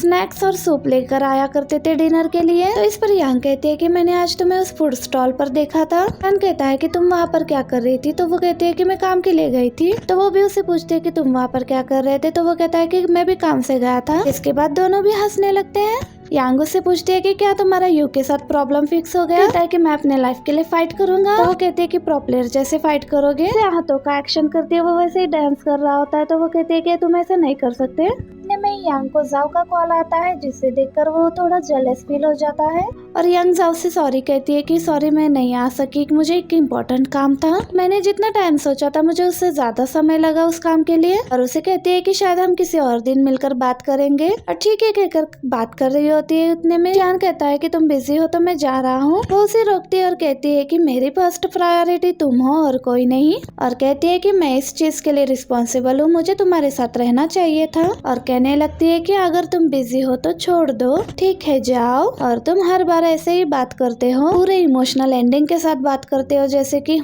स्नैक्स और सूप लेकर आया करते थे डिनर के लिए। तो इस पर यांग कहती है कि मैंने आज तुम्हें उस फूड स्टॉल पर देखा था। शान कहता है कि तुम वहाँ पर क्या कर रही थी। तो वो कहती है कि मैं काम के लिए गई थी। तो वो भी उससे पूछती है कि तुम वहाँ पर क्या कर रहे थे। तो वो कहता है कि मैं भी काम से गया था। इसके बाद दोनों भी हंसने लगते हैं। यांग उससे पूछती है कि क्या तुम्हारा यू के साथ प्रॉब्लम फिक्स हो गया। कहता है कि मैं अपने लाइफ के लिए फाइट करूंगा। तो वो कहती है कि प्रो प्लेयर जैसे फाइट करोगे। हाथों का एक्शन करती है, वो वैसे ही डांस कर रहा होता है। तो वो कहती है कि तुम ऐसा नहीं कर सकते। में यांग को जाओ का कॉल आता है जिसे देखकर वो थोड़ा जेलस फील हो जाता है और यांग जाओ से सॉरी कहती है कि सॉरी मैं नहीं आ सकी, मुझे एक इम्पोर्टेंट काम था, मैंने जितना टाइम सोचा था मुझे उससे ज्यादा समय लगा उस काम के लिए। और उसे कहती है कि शायद हम किसी और दिन मिलकर बात करेंगे। और ठीक है कहकर बात कर रही होती है, उतने में यान कहता है कि तुम बिजी हो तो मैं जा रहा हूँ। वो उसे रोकती है और कहती है कि मेरी फर्स्ट प्रायोरिटी तुम हो और कोई नहीं। और कहती है कि मैं इस चीज के लिए रिस्पॉन्सिबल हूँ, मुझे तुम्हारे साथ रहना चाहिए था। और कहने लगती है कि अगर तुम बिजी हो तो छोड़ दो, ठीक है जाओ। और तुम हर बार ऐसे ही बात करते हो, पूरे इमोशनल एंडिंग के साथ बात करते हो, जैसे कि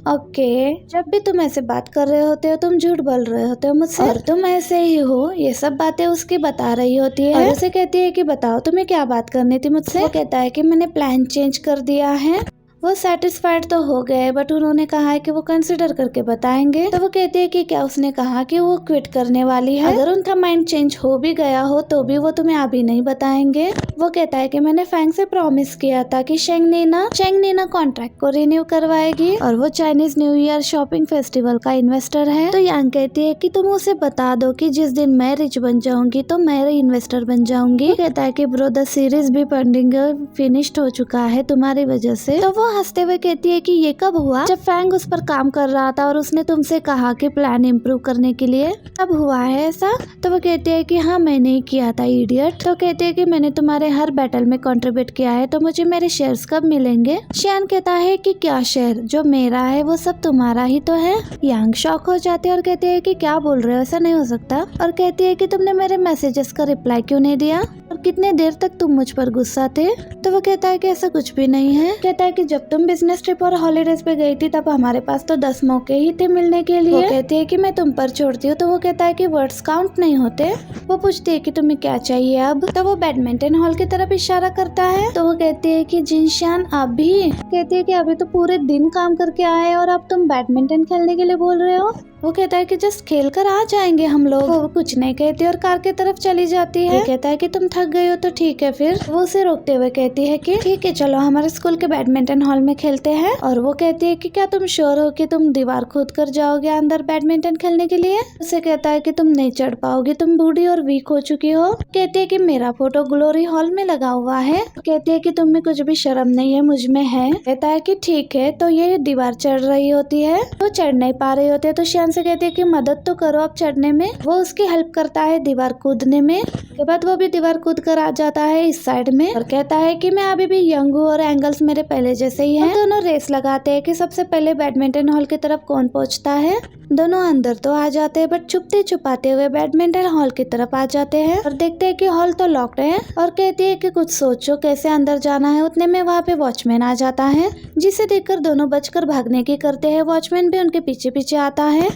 ओके। जब भी तुम ऐसे बात कर रहे होते हो तुम झूठ बोल रहे होते हो मुझसे और तुम ऐसे ही हो। ये सब बातें उसकी बता रही होती है और उसे कहती है कि बताओ तुम्हें क्या बात करनी थी मुझसे। वो कहता है कि मैंने प्लान चेंज कर दिया है। वो सेटिस्फाइड तो हो गए बट उन्होंने कहा है कि वो कंसिडर करके बताएंगे। तो वो कहते हैं कि क्या उसने कहा कि वो क्विट करने वाली है, अगर उनका माइंड चेंज हो भी गया हो तो भी वो तुम्हें अभी नहीं बताएंगे। वो कहता है कि मैंने फैंग से प्रॉमिस किया था कि शेंग नीना कॉन्ट्रैक्ट को रिन्यू करवाएगी और वो Chinese new year shopping festival का इन्वेस्टर है। तो यांग कहती है कि तुम उसे बता दो कि जिस दिन मैं रिच बन जाऊंगी तो मैं इन्वेस्टर बन जाऊंगी। कहता है कि ब्रो द सीरीज भी पेंडिंग फिनिश्ड हो चुका है तुम्हारी वजह से। तो वो हंसते हुए कहती है कि ये कब हुआ, जब फैंग उस पर काम कर रहा था और उसने तुमसे कहा कि प्लान इम्प्रूव करने के लिए, तब हुआ है ऐसा। तो वो कहती है कि हाँ मैंने ही किया था इडियट। तो कहती है कि मैंने तुम्हारे हर बैटल में कंट्रीब्यूट किया है तो मुझे मेरे शेयर्स कब मिलेंगे। शियान कहता है कि क्या शेयर, जो मेरा है वो सब तुम्हारा ही तो है। यांग शॉक हो जाते हैं और कहते हैं कि क्या बोल रहे हो, ऐसा नहीं हो सकता। और कहती है कि तुमने मेरे मैसेजेस का रिप्लाई क्यों नहीं दिया और कितने देर तक तुम मुझ पर गुस्सा थे। तो वो कहता है कि ऐसा कुछ भी नहीं है। कहता है कि जब तुम बिजनेस ट्रिप और हॉलीडेज पे गई थी तब हमारे पास तो 10 मौके ही थे मिलने के लिए। वो कहती है कि मैं तुम पर छोड़ती हूँ। तो वो कहता है कि वर्ड्स काउंट नहीं होते। वो पूछती है कि तुम्हें क्या चाहिए अब। तो वो बैडमिंटन हॉल की तरफ इशारा करता है। तो वो कहती है कि जिनशान अभी, कहती है कि अभी तो पूरे दिन काम करके आए और अब तुम बैडमिंटन खेलने के लिए बोल रहे हो। वो कहता है कि जस्ट खेल कर आ जाएंगे हम लोग। वो कुछ नहीं कहती और कार की तरफ चली जाती है। कहता है कि तुम थक गई हो तो ठीक है फिर। वो उसे रोकते हुए कहती है कि ठीक है चलो हमारे स्कूल के बैडमिंटन हॉल में खेलते हैं। और वो कहती है कि क्या तुम श्योर हो कि तुम दीवार खोद कर जाओगे अंदर बैडमिंटन खेलने के लिए। उसे कहता है कि तुम नहीं चढ़ पाओगी, तुम बूढ़ी और वीक हो चुकी हो। कहती है कि मेरा फोटो ग्लोरी हॉल में लगा हुआ है। कहती है कि तुम में कुछ भी शर्म नहीं है, मुझ में है। कहता है कि ठीक है। तो ये दीवार चढ़ रही होती है, वो चढ़ नहीं पा रही होती है तो शियान से कहती है कि मदद तो करो अब चढ़ने में। वो उसकी हेल्प करता है दीवार कूदने में। के बाद वो भी दीवार कूद कर आ जाता है इस साइड में और कहता है कि मैं अभी भी यंग हूँ और एंगल्स मेरे पहले जैसे ही हैं। दोनों रेस लगाते हैं कि सबसे पहले बैडमिंटन हॉल की तरफ कौन पहुँचता है। दोनों अंदर तो आ जाते हैं बट छुपते छुपाते हुए बैडमिंटन हॉल की तरफ आ जाते हैं और देखते हैं कि हॉल तो लॉक्ड है। और कहती है कि कुछ सोचो कैसे अंदर जाना है। उतने में वहाँ पे वॉचमैन आ जाता है, जिसे देखकर दोनों बचकर भागने की करते हैं। वॉचमैन भी उनके पीछे पीछे आता है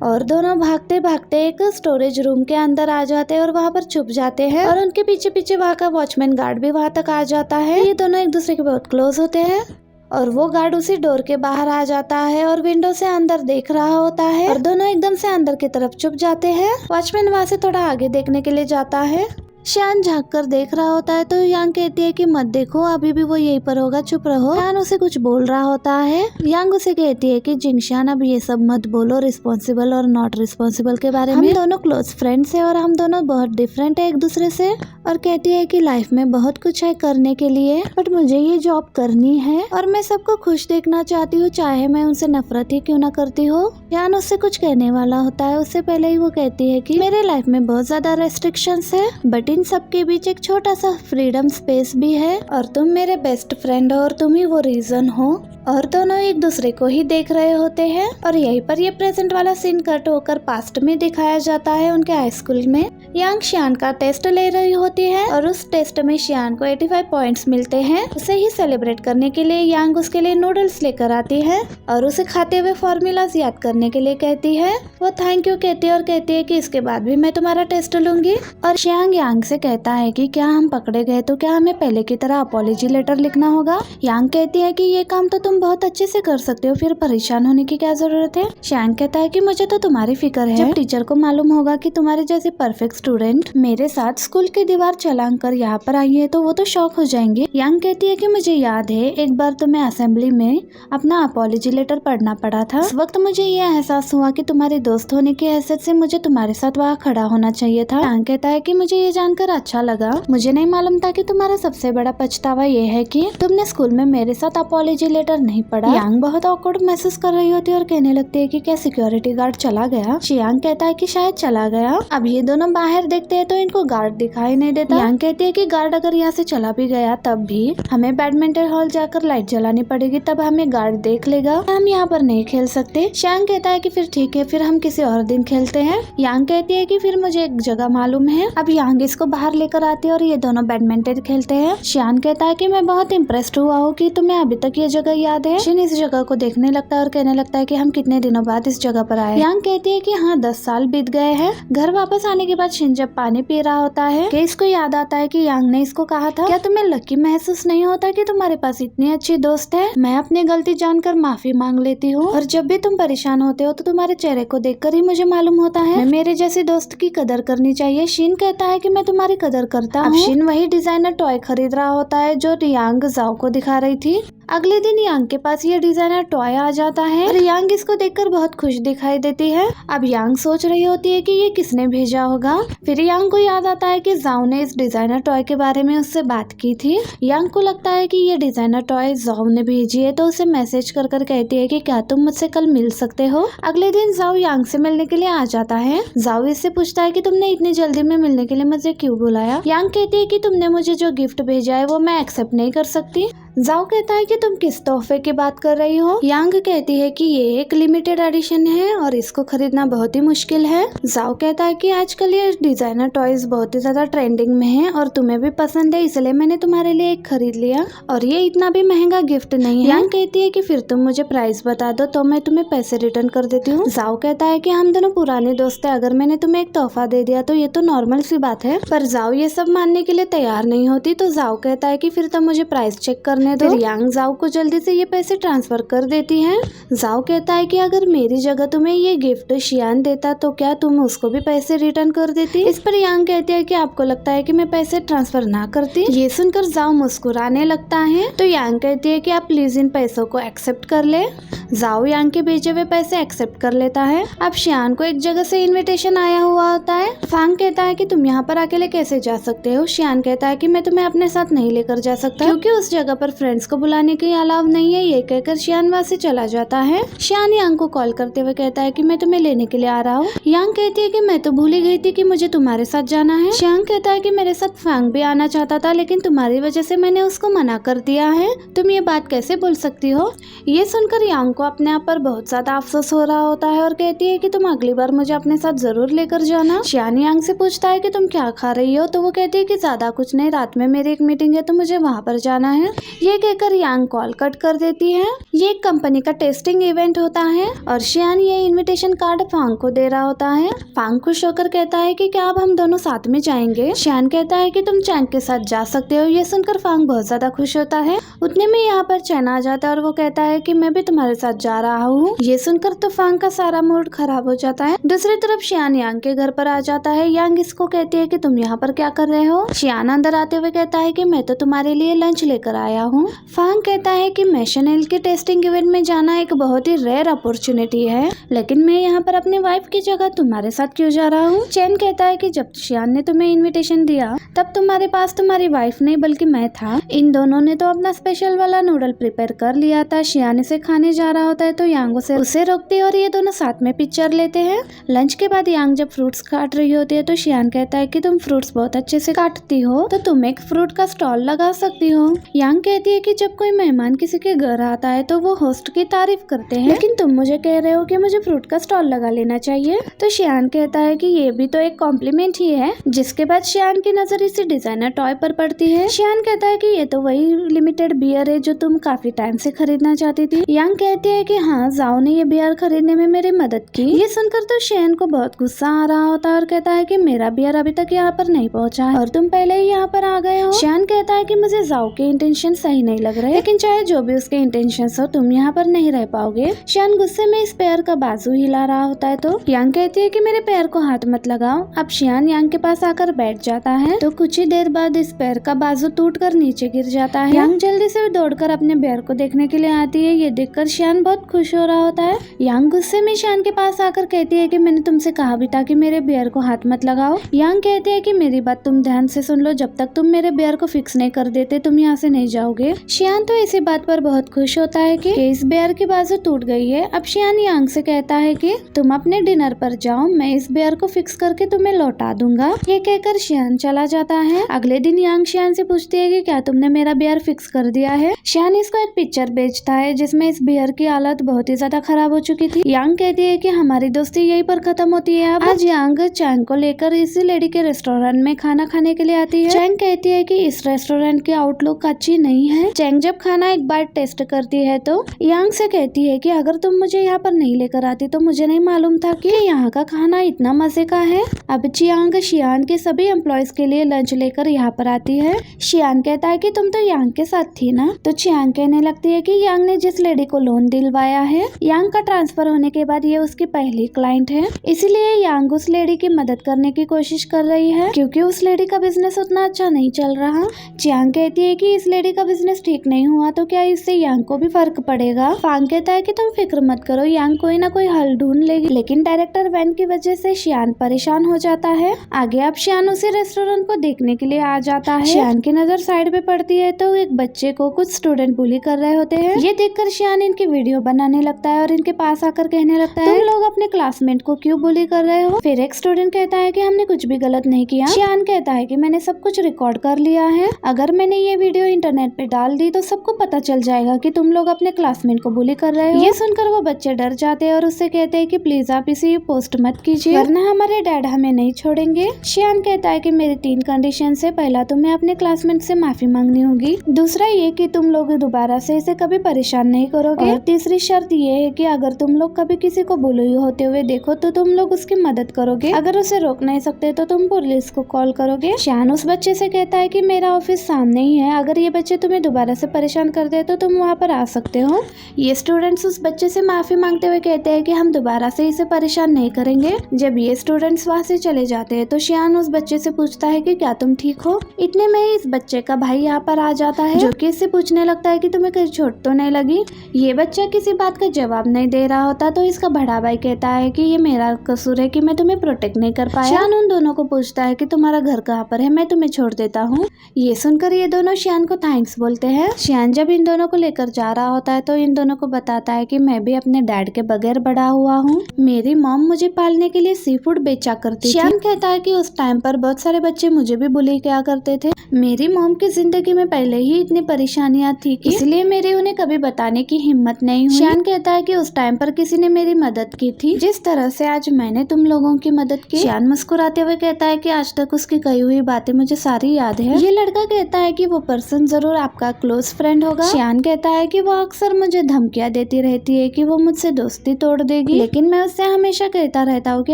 और दोनों भागते भागते एक स्टोरेज रूम के अंदर आ जाते हैं और वहाँ पर छुप जाते हैं और उनके पीछे पीछे वहाँ का वॉचमैन गार्ड भी वहाँ तक आ जाता है। ये दोनों एक दूसरे के बहुत क्लोज होते हैं और वो गार्ड उसी डोर के बाहर आ जाता है और विंडो से अंदर देख रहा होता है और दोनों एकदम से अंदर की तरफ छुप जाते हैं। वॉचमैन वहाँ से थोड़ा आगे देखने के लिए जाता है। शान झांक कर देख रहा होता है तो यांग कहती है कि मत देखो, अभी भी वो यहीं पर होगा, चुप रहो। शान उसे कुछ बोल रहा होता है। यांग उसे कहती है कि जिंगशान अब ये सब मत बोलो रिस्पॉन्सिबल और नॉट रिस्पॉन्सिबल के बारे में। हम दोनों क्लोज फ्रेंड्स है और हम दोनों बहुत डिफरेंट है एक दूसरे से। और कहती है कि लाइफ में बहुत कुछ है करने के लिए, बट मुझे ये जॉब करनी है और मैं सबको खुश देखना चाहती हूँ, चाहे मैं उनसे नफरत ही क्यों ना करती हो। यान उससे कुछ कहने वाला होता है, उससे पहले ही वो कहती है कि मेरे लाइफ में बहुत ज्यादा रेस्ट्रिक्शंस है, बट इन सब के बीच एक छोटा सा फ्रीडम स्पेस भी है और तुम मेरे बेस्ट फ्रेंड हो और तुम ही वो रीजन हो। और दोनों एक दूसरे को ही देख रहे होते हैं और यहीं पर ये प्रेजेंट वाला सीन कट होकर पास्ट में दिखाया जाता है उनके हाई स्कूल में। यांग शियान का टेस्ट ले रही होती है और उस टेस्ट में शियान को 85 पॉइंट्स मिलते हैं। उसे ही सेलिब्रेट करने के लिए यांग उसके लिए नूडल्स लेकर आती है और उसे खाते हुए फॉर्मूलाज याद करने के लिए कहती है। वो थैंक यू कहती है और कहती है कि इसके बाद भी मैं तुम्हारा टेस्ट लूंगी। और शियांग यांग से कहता है कि क्या हम पकड़े गए तो क्या हमें पहले की तरह अपॉलॉजी लेटर लिखना होगा। यांग कहती है कि ये काम तो तुम बहुत अच्छे से कर सकते हो, फिर परेशान होने की क्या जरूरत है। शियांग कहता है कि मुझे तो तुम्हारी फिक्र है, जब टीचर को मालूम होगा कि तुम्हारे जैसे परफेक्ट स्टूडेंट मेरे साथ स्कूल की दीवार छलांग कर यहाँ पर आई है तो वो तो शॉक हो जाएंगे। यांग कहती है कि मुझे याद है एक बार तुम्हें असेंबली में अपना अपॉलॉजी लेटर पढ़ना पड़ा था। उस वक्त मुझे ये एहसास हुआ कि तुम्हारे दोस्त होने की हैसियत से मुझे तुम्हारे साथ वहाँ खड़ा होना चाहिए था। यांग कहता है कि मुझे ये जानकर अच्छा लगा, मुझे नहीं मालूम था कि तुम्हारा सबसे बड़ा पछतावा ये है कि तुमने स्कूल में मेरे साथ अपॉलॉजी लेटर नहीं पढ़ा। यांग बहुत ऑकवर्ड महसूस कर रही होती है और कहने लगती है कि क्या सिक्योरिटी गार्ड चला गया। शियांग कहता है कि शायद चला गया। अब ये दोनों बाहर देखते हैं तो इनको गार्ड दिखाई नहीं देता। यांग कहती है कि गार्ड अगर यहाँ से चला भी गया तब भी हमें बैडमिंटन हॉल जाकर लाइट जलानी पड़ेगी, तब हमें गार्ड देख लेगा, हम यहाँ पर नहीं खेल सकते। शियांग कहता है कि फिर ठीक है, फिर हम किसी और दिन खेलते हैं। यांग कहती है कि फिर मुझे एक जगह मालूम है। अब यांग इसको बाहर लेकर आती है और ये दोनों बैडमिंटन खेलते हैं। शियान कहता है कि मैं बहुत इम्प्रेस्ड हुआ हूँ कि तुम्हें अभी तक ये जगह याद है। शिन इस जगह को देखने लगता है और कहने लगता है कि हम कितने दिनों बाद इस जगह पर आए। यांग कहती है कि हाँ 10 साल बीत गए हैं। घर वापस आने के बाद शिन जब पानी पी रहा होता है कि इसको याद आता है कि यांग ने इसको कहा था, क्या तुम्हें लकी महसूस नहीं होता कि तुम्हारे पास इतनी अच्छी दोस्त है। मैं अपनी गलती जानकर माफी मांग लेती हूँ और जब भी तुम परेशान होते हो तो तुम्हारे चेहरे को देखकर ही मुझे मालूम होता है मेरे जैसी दोस्त की कदर करनी चाहिए। शिन कहता है कि मैं तुम्हारी कदर करता हूँ। शिन वही डिजाइनर टॉय खरीद रहा होता है जो यांग जाओ को दिखा रही थी। अगले दिन यांग के पास ये डिजाइनर टॉय आ जाता है और यांग इसको देखकर बहुत खुश दिखाई देती है। अब यांग सोच रही होती है कि ये किसने भेजा होगा। फिर यांग को याद आता है कि जाओ ने इस डिजाइनर टॉय के बारे में उससे बात की थी। यांग को लगता है कि ये डिजाइनर टॉय जाओ ने भेजी है तो उसे मैसेज कर कर कहती है कि क्या तुम मुझसे कल मिल सकते हो। अगले दिन जाओ यांग से मिलने के लिए आ जाता है। जाओ इससे पूछता है कि तुमने इतनी जल्दी में मिलने के लिए मुझे क्यों बुलाया। यांग कहती है कि तुमने मुझे जो गिफ्ट भेजा है वो मैं एक्सेप्ट नहीं कर सकती। जाओ कहता है कि तुम किस तोहफे की बात कर रही हो। यांग कहती है कि ये एक लिमिटेड एडिशन है और इसको खरीदना बहुत ही मुश्किल है। जाओ कहता है कि आजकल ये डिजाइनर टॉयज बहुत ही ज्यादा ट्रेंडिंग में है और तुम्हें भी पसंद है, इसलिए मैंने तुम्हारे लिए एक खरीद लिया और ये इतना भी महंगा गिफ्ट नहीं है। यांग कहती है कि फिर तुम मुझे प्राइस बता दो तो मैं तुम्हें पैसे रिटर्न कर देती हूँ। जाओ कहता है कि हम दोनों पुराने दोस्त है, अगर मैंने तुम्हें एक तोहफा दे दिया तो ये तो नॉर्मल सी बात है। पर जाओ ये सब मानने के लिए तैयार नहीं होती तो जाओ कहता है कि फिर तुम मुझे प्राइस चेक करने दो। फिर यांग जाओ को जल्दी से ये पैसे ट्रांसफर कर देती है। जाओ कहता है कि अगर मेरी जगह तुम्हें ये गिफ्ट शियान देता तो क्या तुम उसको भी पैसे रिटर्न कर देती। इस पर यांग कहती है कि आपको लगता है कि मैं पैसे ट्रांसफर ना करती। ये सुनकर जाओ मुस्कुराने लगता है तो यांग कहती है कि आप प्लीज इन पैसों को एक्सेप्ट कर ले। जाओ यांग के भेजे हुए पैसे एक्सेप्ट कर लेता है। अब शियान को एक जगह से इन्विटेशन आया हुआ होता है। फांग कहता है कि तुम यहाँ पर अकेले कैसे जा सकते हो। शियान कहता है कि मैं तुम्हें अपने साथ नहीं लेकर जा सकता क्योंकि उस जगह पर फ्रेंड्स को बुलाने की अलाव नहीं है। ये कहकर शियान वहाँ से चला जाता है। शियान यांग को कॉल करते हुए कहता है कि मैं तुम्हें लेने के लिए आ रहा हूँ। यांग कहती है कि मैं तो भूल ही गई थी कि मुझे तुम्हारे साथ जाना है। शियांग कहता है कि मेरे साथ फांग भी आना चाहता था लेकिन तुम्हारी वजह से मैंने उसको मना कर दिया है, तुम ये बात कैसे बोल सकती हो। ये सुनकर यांग को अपने आप पर बहुत ज्यादा अफसोस हो रहा होता है और कहती है कि तुम अगली बार मुझे अपने साथ जरूर लेकर जाना। शियान यांग से पूछता है कि तुम क्या खा रही हो तो वो कहती है कि ज्यादा कुछ नहीं, रात में मेरी एक मीटिंग है तो मुझे वहाँ पर जाना है। ये कहकर यांग कॉल कट कर देती है। ये एक कंपनी का टेस्टिंग इवेंट होता है और शियान ये इनविटेशन कार्ड फांग को दे रहा होता है। फांग खुश होकर कहता है कि क्या अब हम दोनों साथ में जाएंगे। शियान कहता है कि तुम चैंग के साथ जा सकते हो। ये सुनकर फांग बहुत ज्यादा खुश होता है। उतने में यहाँ पर चैन आ जाता है और वो कहता है कि मैं भी तुम्हारे साथ जा रहा हूँ। ये सुनकर तो फांग का सारा मूड खराब हो जाता है। दूसरी तरफ शियान यांग के घर पर आ जाता है। यांग इसको कहती है कि तुम यहाँ पर क्या कर रहे हो। शियान अंदर आते हुए कहता है कि मैं तो तुम्हारे लिए लंच लेकर आया हूँ। फांग कहता है कि मैशनल के टेस्टिंग इवेंट में जाना एक बहुत ही रेयर अपॉर्चुनिटी है, लेकिन मैं यहाँ पर अपनी वाइफ की जगह तुम्हारे साथ क्यों जा रहा हूँ। चैन कहता है कि जब शियान ने तुम्हें इनविटेशन दिया तब तुम्हारे पास तुम्हारी वाइफ नहीं बल्कि मैं था। इन दोनों ने तो अपना स्पेशल वाला नूडल प्रिपेयर कर लिया था। शियान इसे खाने जा रहा होता है तो यांग उसे रोकती है और ये दोनों साथ में पिक्चर लेते हैं। लंच के बाद यांग जब फ्रूट्स काट रही होती है तो शियान कहता है कि तुम फ्रूट्स बहुत अच्छे से काटती हो तो तुम एक फ्रूट का स्टॉल लगा सकती हो। यांग कहती है कि जब कोई मेहमान किसी के घर आता है तो वो होस्ट की तारीफ करते हैं, लेकिन तुम मुझे कह रहे हो कि मुझे फ्रूट का स्टॉल लगा लेना चाहिए। तो शियान कहता है कि ये भी तो एक कॉम्प्लीमेंट ही है। जिसके बाद शियान की नजर इसी डिजाइनर टॉय पर पड़ती है। शियान कहता है कि ये तो वही लिमिटेड बियर है जो तुम काफी टाइम से खरीदना चाहती थी। यांग कहती है कि हाँ, जाओ ने ये बियर खरीदने में मेरी मदद की। ये सुनकर तो शियान को बहुत गुस्सा आ रहा होता है और कहता है कि मेरा बियर अभी तक यहाँ पर नहीं पहुँचा है और तुम पहले ही यहाँ पर आ गए हो। शियान कहता है कि मुझे जाओ के इंटेंशन सही नहीं लग रहे, लेकिन चाहे जो भी उसके इंटेंशन हो तुम यहाँ पर नहीं रह पाओगे। शियान गुस्से में इस पैर का बाजू हिला रहा होता है तो यांग कहती है कि मेरे पैर को हाथ मत लगाओ। अब शियान यांग के पास आकर बैठ जाता है तो कुछ ही देर बाद इस पैर का बाजू टूटकर नीचे गिर जाता है। यांग जल्दी से दौड़कर अपने पैर को देखने के लिए आती है। ये देखकर शियान बहुत खुश हो रहा होता है। यांग गुस्से में शियान के पास आकर कहती है कि मैंने तुमसे कहा भी था कि मेरे पैर को हाथ मत लगाओ। यांग कहती है कि मेरी बात तुम ध्यान से सुन लो, जब तक तुम मेरे पैर को फिक्स नहीं कर देते तुम यहाँ से नहीं जाओगे। शियान तो इसी बात पर बहुत खुश होता है कि इस पैर की बाजू टूट गई है। अब शियान यांग से कहता है कि तुम अपने डिनर पर जाओ, मैं इस पैर को फिक्स करके तुम्हें लौटा दूंगा। ये कहकर शियान चला जाता है। अगले दिन यांग शियान से पूछती है कि क्या तुमने मेरा बियर फिक्स कर दिया है। शियान इसको एक पिक्चर भेजता है जिसमें इस बियर की हालत बहुत ही ज्यादा खराब हो चुकी थी। यांग कहती है कि हमारी दोस्ती यहीं पर खत्म होती है। अब आज यांग चैंग को लेकर इसी लेडी के रेस्टोरेंट में खाना खाने के लिए आती है। चैंग कहती है कि इस रेस्टोरेंट की आउटलुक अच्छी नहीं है। चैंग जब खाना एक बार टेस्ट करती है तो यांग से कहती है कि अगर तुम मुझे यहाँ पर नहीं लेकर आती तो मुझे नहीं मालूम था कि यहाँ का खाना इतना मजे का है। अब चियांग शियान के सभी एम्प्लॉयज के लिए लंच लेकर यहाँ पर आती है। शियान कहता है कि तुम तो यांग के साथ थी ना। तो चियांग कहने लगती है कि यांग ने जिस लेडी को लोन दिलवाया है, यांग का ट्रांसफर होने के बाद ये उसकी पहली क्लाइंट है, इसीलिए यांग उस लेडी की मदद करने की कोशिश कर रही है क्योंकि उस लेडी का बिजनेस उतना अच्छा नहीं चल रहा। चियांग कहती है कि इस लेडी का बिजनेस ठीक नहीं हुआ तो क्या इससे यांग को भी फर्क पड़ेगा। फांग कहता है कि तुम फिक्र मत करो, यांग कोई ना कोई हल ढूंढ लेगी। लेकिन डायरेक्टर वैन की वजह से शियान परेशान हो जाता है। आगे अब शियान उसी रेस्टोरेंट को देखने के लिए आ जाता है। शियान की नजर साइड पे पड़ती है तो एक बच्चे को कुछ स्टूडेंट बुली कर रहे होते हैं। ये देखकर शियान इनकी वीडियो बनाने लगता है और इनके पास आकर कहने लगता है, तुम लोग अपने क्लासमेट को क्यों बुली कर रहे हो। फिर एक स्टूडेंट कहता है कि हमने कुछ भी गलत नहीं किया। शियान कहता है कि मैंने सब कुछ रिकॉर्ड कर लिया है, अगर मैंने ये वीडियो इंटरनेट पे डाल दी तो सबको पता चल जाएगा कि तुम लोग अपने क्लासमेट को बुली कर रहे हो। ये सुनकर वो बच्चे डर जाते हैं और उससे कहते हैं कि प्लीज आप इसे पोस्ट मत कीजिए वरना हमारे डैड हमें नहीं छोड़ेंगे। शियान कहता है कि मेरी 3 कंडीशन है, पहला तुम्हें अपने क्लासमेट से माफी मांगनी होगी, दूसरा ये कि तुम लोग दोबारा से इसे कभी परेशान नहीं करोगे, और तीसरी शर्त ये है कि अगर तुम लोग कभी किसी को बुली होते हुए देखो तो तुम लोग उसकी मदद करोगे, अगर उसे रोक नहीं सकते तो तुम पुलिस को कॉल करोगे। शियान उस बच्चे से कहता है कि मेरा ऑफिस सामने ही है, अगर ये बच्चे तुम्हें दोबारा से परेशान कर दे तो तुम वहाँ पर आ सकते हो। ये स्टूडेंट्स उस बच्चे से माफी मांगते हुए कहते हैं कि हम दोबारा से इसे परेशान नहीं करेंगे। जब ये स्टूडेंट्स वहाँ से चले जाते हैं तो शियान उस बच्चे से पूछता है कि क्या तुम ठीक हो। इतने में इस बच्चे का भाई यहाँ पर आ जाता है जो कि इससे पूछने लगता है कि तुम्हें कहीं चोट तो नहीं लगी। ये बच्चा किसी बात का जवाब नहीं दे रहा होता तो इसका बड़ा भाई कहता है कि ये मेरा कसूर है कि मैं तुम्हें प्रोटेक्ट नहीं कर पाया। शियान उन दोनों को पूछता है कि तुम्हारा घर कहाँ पर है, मैं तुम्हें छोड़ देता हूँ। ये सुनकर ये दोनों शियान को थैंक्स बोलते हैं। शियान जब इन दोनों को लेकर जा रहा होता है तो इन दोनों को बताता है कि मैं भी अपने डैड के बगैर बड़ा हुआ हूँ, मेरी मॉम मुझे पालने के लिए सी फूड बेचा करती थी। शियान कहता है कि उस टाइम पर बहुत सारे बच्चे मुझे भी बुली किया करते थे, मेरी मॉम की जिंदगी में पहले ही इतनी परेशानियां थी कि इसलिए मेरी उन्हें कभी बताने की हिम्मत नहीं हुई। शियान कहता है कि उस टाइम पर किसी ने मेरी मदद की थी जिस तरह से आज मैंने तुम लोगों की मदद की। शियान मुस्कुराते हुए कहता है कि आज तक उसकी कही हुई बातें मुझे सारी याद है। ये लड़का कहता है कि वो पर्सन जरूर आपका क्लोज फ्रेंड होगा। शियान कहता है कि वो अक्सर मुझे धमकियां देती रहती है कि वो मुझसे दोस्ती तोड़ देगी, लेकिन मैं उससे हमेशा कहता रहता हूँ कि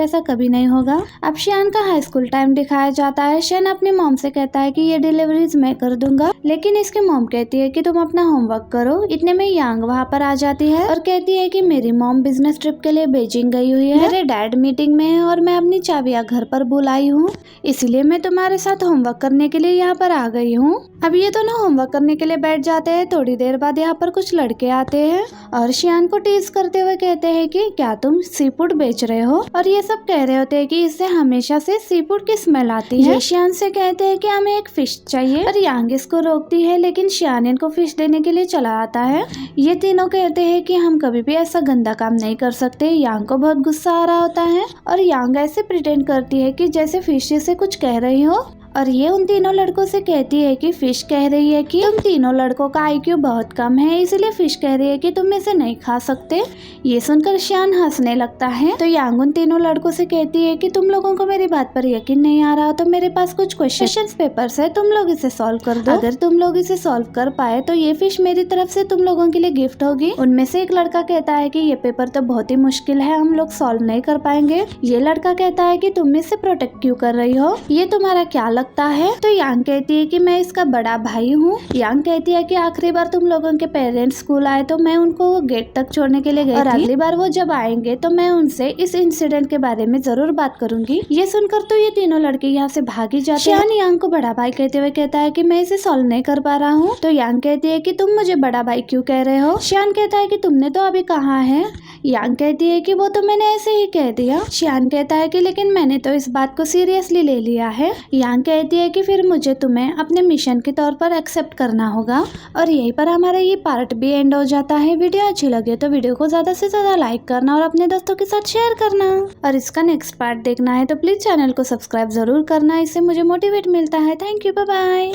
ऐसा कभी नहीं होगा। अब शियान का हाई स्कूल टाइम दिखाया जाता है। शियान अपनी मॉम से कहता है कि ये डिलीवरीज मैं कर दूंगा, लेकिन इसकी मॉम कहती है कि तुम अपना होमवर्क करो। इतने में यांग वहाँ पर आ जाती है और कहती है कि मेरी मॉम बिजनेस ट्रिप के लिए बीजिंग गई हुई है, मेरे डैड मीटिंग में है और मैं अपनी चाबियां घर पर बुलाई हूँ, इसलिए मैं तुम्हारे साथ होमवर्क करने के लिए यहाँ पर आ गई हूँ। अब ये दोनों होमवर्क करने के लिए बैठ जाते हैं। थोड़ी देर बाद यहाँ पर कुछ लड़के आते हैं और शियान को टीज करते हुए कहते हैं कि क्या तुम सी फूड बेच रहे हो, और ये सब कह रहे होते हैं कि इससे हमेशा से सी फूड की स्मेल आती है। शियान से कहते हैं कि हमें एक फिश चाहिए, और यांग इसको रोकती है, लेकिन शियान इनको फिश देने के लिए चला आता है। ये तीनों कहते हैं कि हम कभी भी ऐसा गंदा काम नहीं कर सकते। यांग को बहुत गुस्सा आ रहा होता है और यांग ऐसे प्रिटेंड करती है कि जैसे फिश से कुछ कह रही हो, और ये उन तीनों लड़कों से कहती है कि फिश कह रही है कि तुम तीनों लड़कों का आईक्यू बहुत कम है, इसलिए फिश कह रही है कि तुम इसे नहीं खा सकते। ये सुनकर शियान हंसने लगता है तो यांग उन तीनों लड़कों से कहती है कि तुम लोगों को मेरी बात पर यकीन नहीं आ रहा तो मेरे पास कुछ क्वेश्चन पेपर्स है, तुम लोग इसे सॉल्व कर दो। अगर तुम लोग इसे सॉल्व कर पाए तो ये फिश मेरी तरफ से तुम लोगों के लिए गिफ्ट होगी। उनमें से एक लड़का कहता है कि ये पेपर तो बहुत ही मुश्किल है, हम लोग सॉल्व नहीं कर पाएंगे। ये लड़का कहता है कि तुम इसे प्रोटेक्ट क्यों कर रही हो, ये तुम्हारा क्या लगता है। तो यांग कहती है कि मैं इसका बड़ा भाई हूँ। यांग कहती है कि आखिरी बार तुम लोगों के पेरेंट्स स्कूल आए तो मैं उनको गेट तक छोड़ने के लिए गई और अगली बार वो जब आएंगे तो मैं उनसे इस इंसिडेंट के बारे में जरूर बात करूंगी। ये सुनकर तो ये तीनों लड़के यहाँ से भागी जाते हैं। शियान यांग को बड़ा भाई कहते हुए कहता है कि मैं इसे सॉल्व नहीं कर पा रहा हूँ। तो यांग कहती है कि तुम मुझे बड़ा भाई क्यों कह रहे हो। शियान कहता है कि तुमने तो अभी कहा है। यांग कहती है कि वो तो मैंने ऐसे ही कह दिया। शियान कहता है कि लेकिन मैंने तो इस बात को सीरियसली ले लिया है। यांग कहती है कि फिर मुझे तुम्हें अपने मिशन के तौर पर एक्सेप्ट करना होगा। और यहीं पर हमारा ये पार्ट भी एंड हो जाता है। वीडियो अच्छी लगे तो वीडियो को ज्यादा से ज्यादा लाइक करना और अपने दोस्तों के साथ शेयर करना, और इसका नेक्स्ट पार्ट देखना है तो प्लीज चैनल को सब्सक्राइब जरूर करना, इससे मुझे मोटिवेट मिलता है। Thank you, bye bye.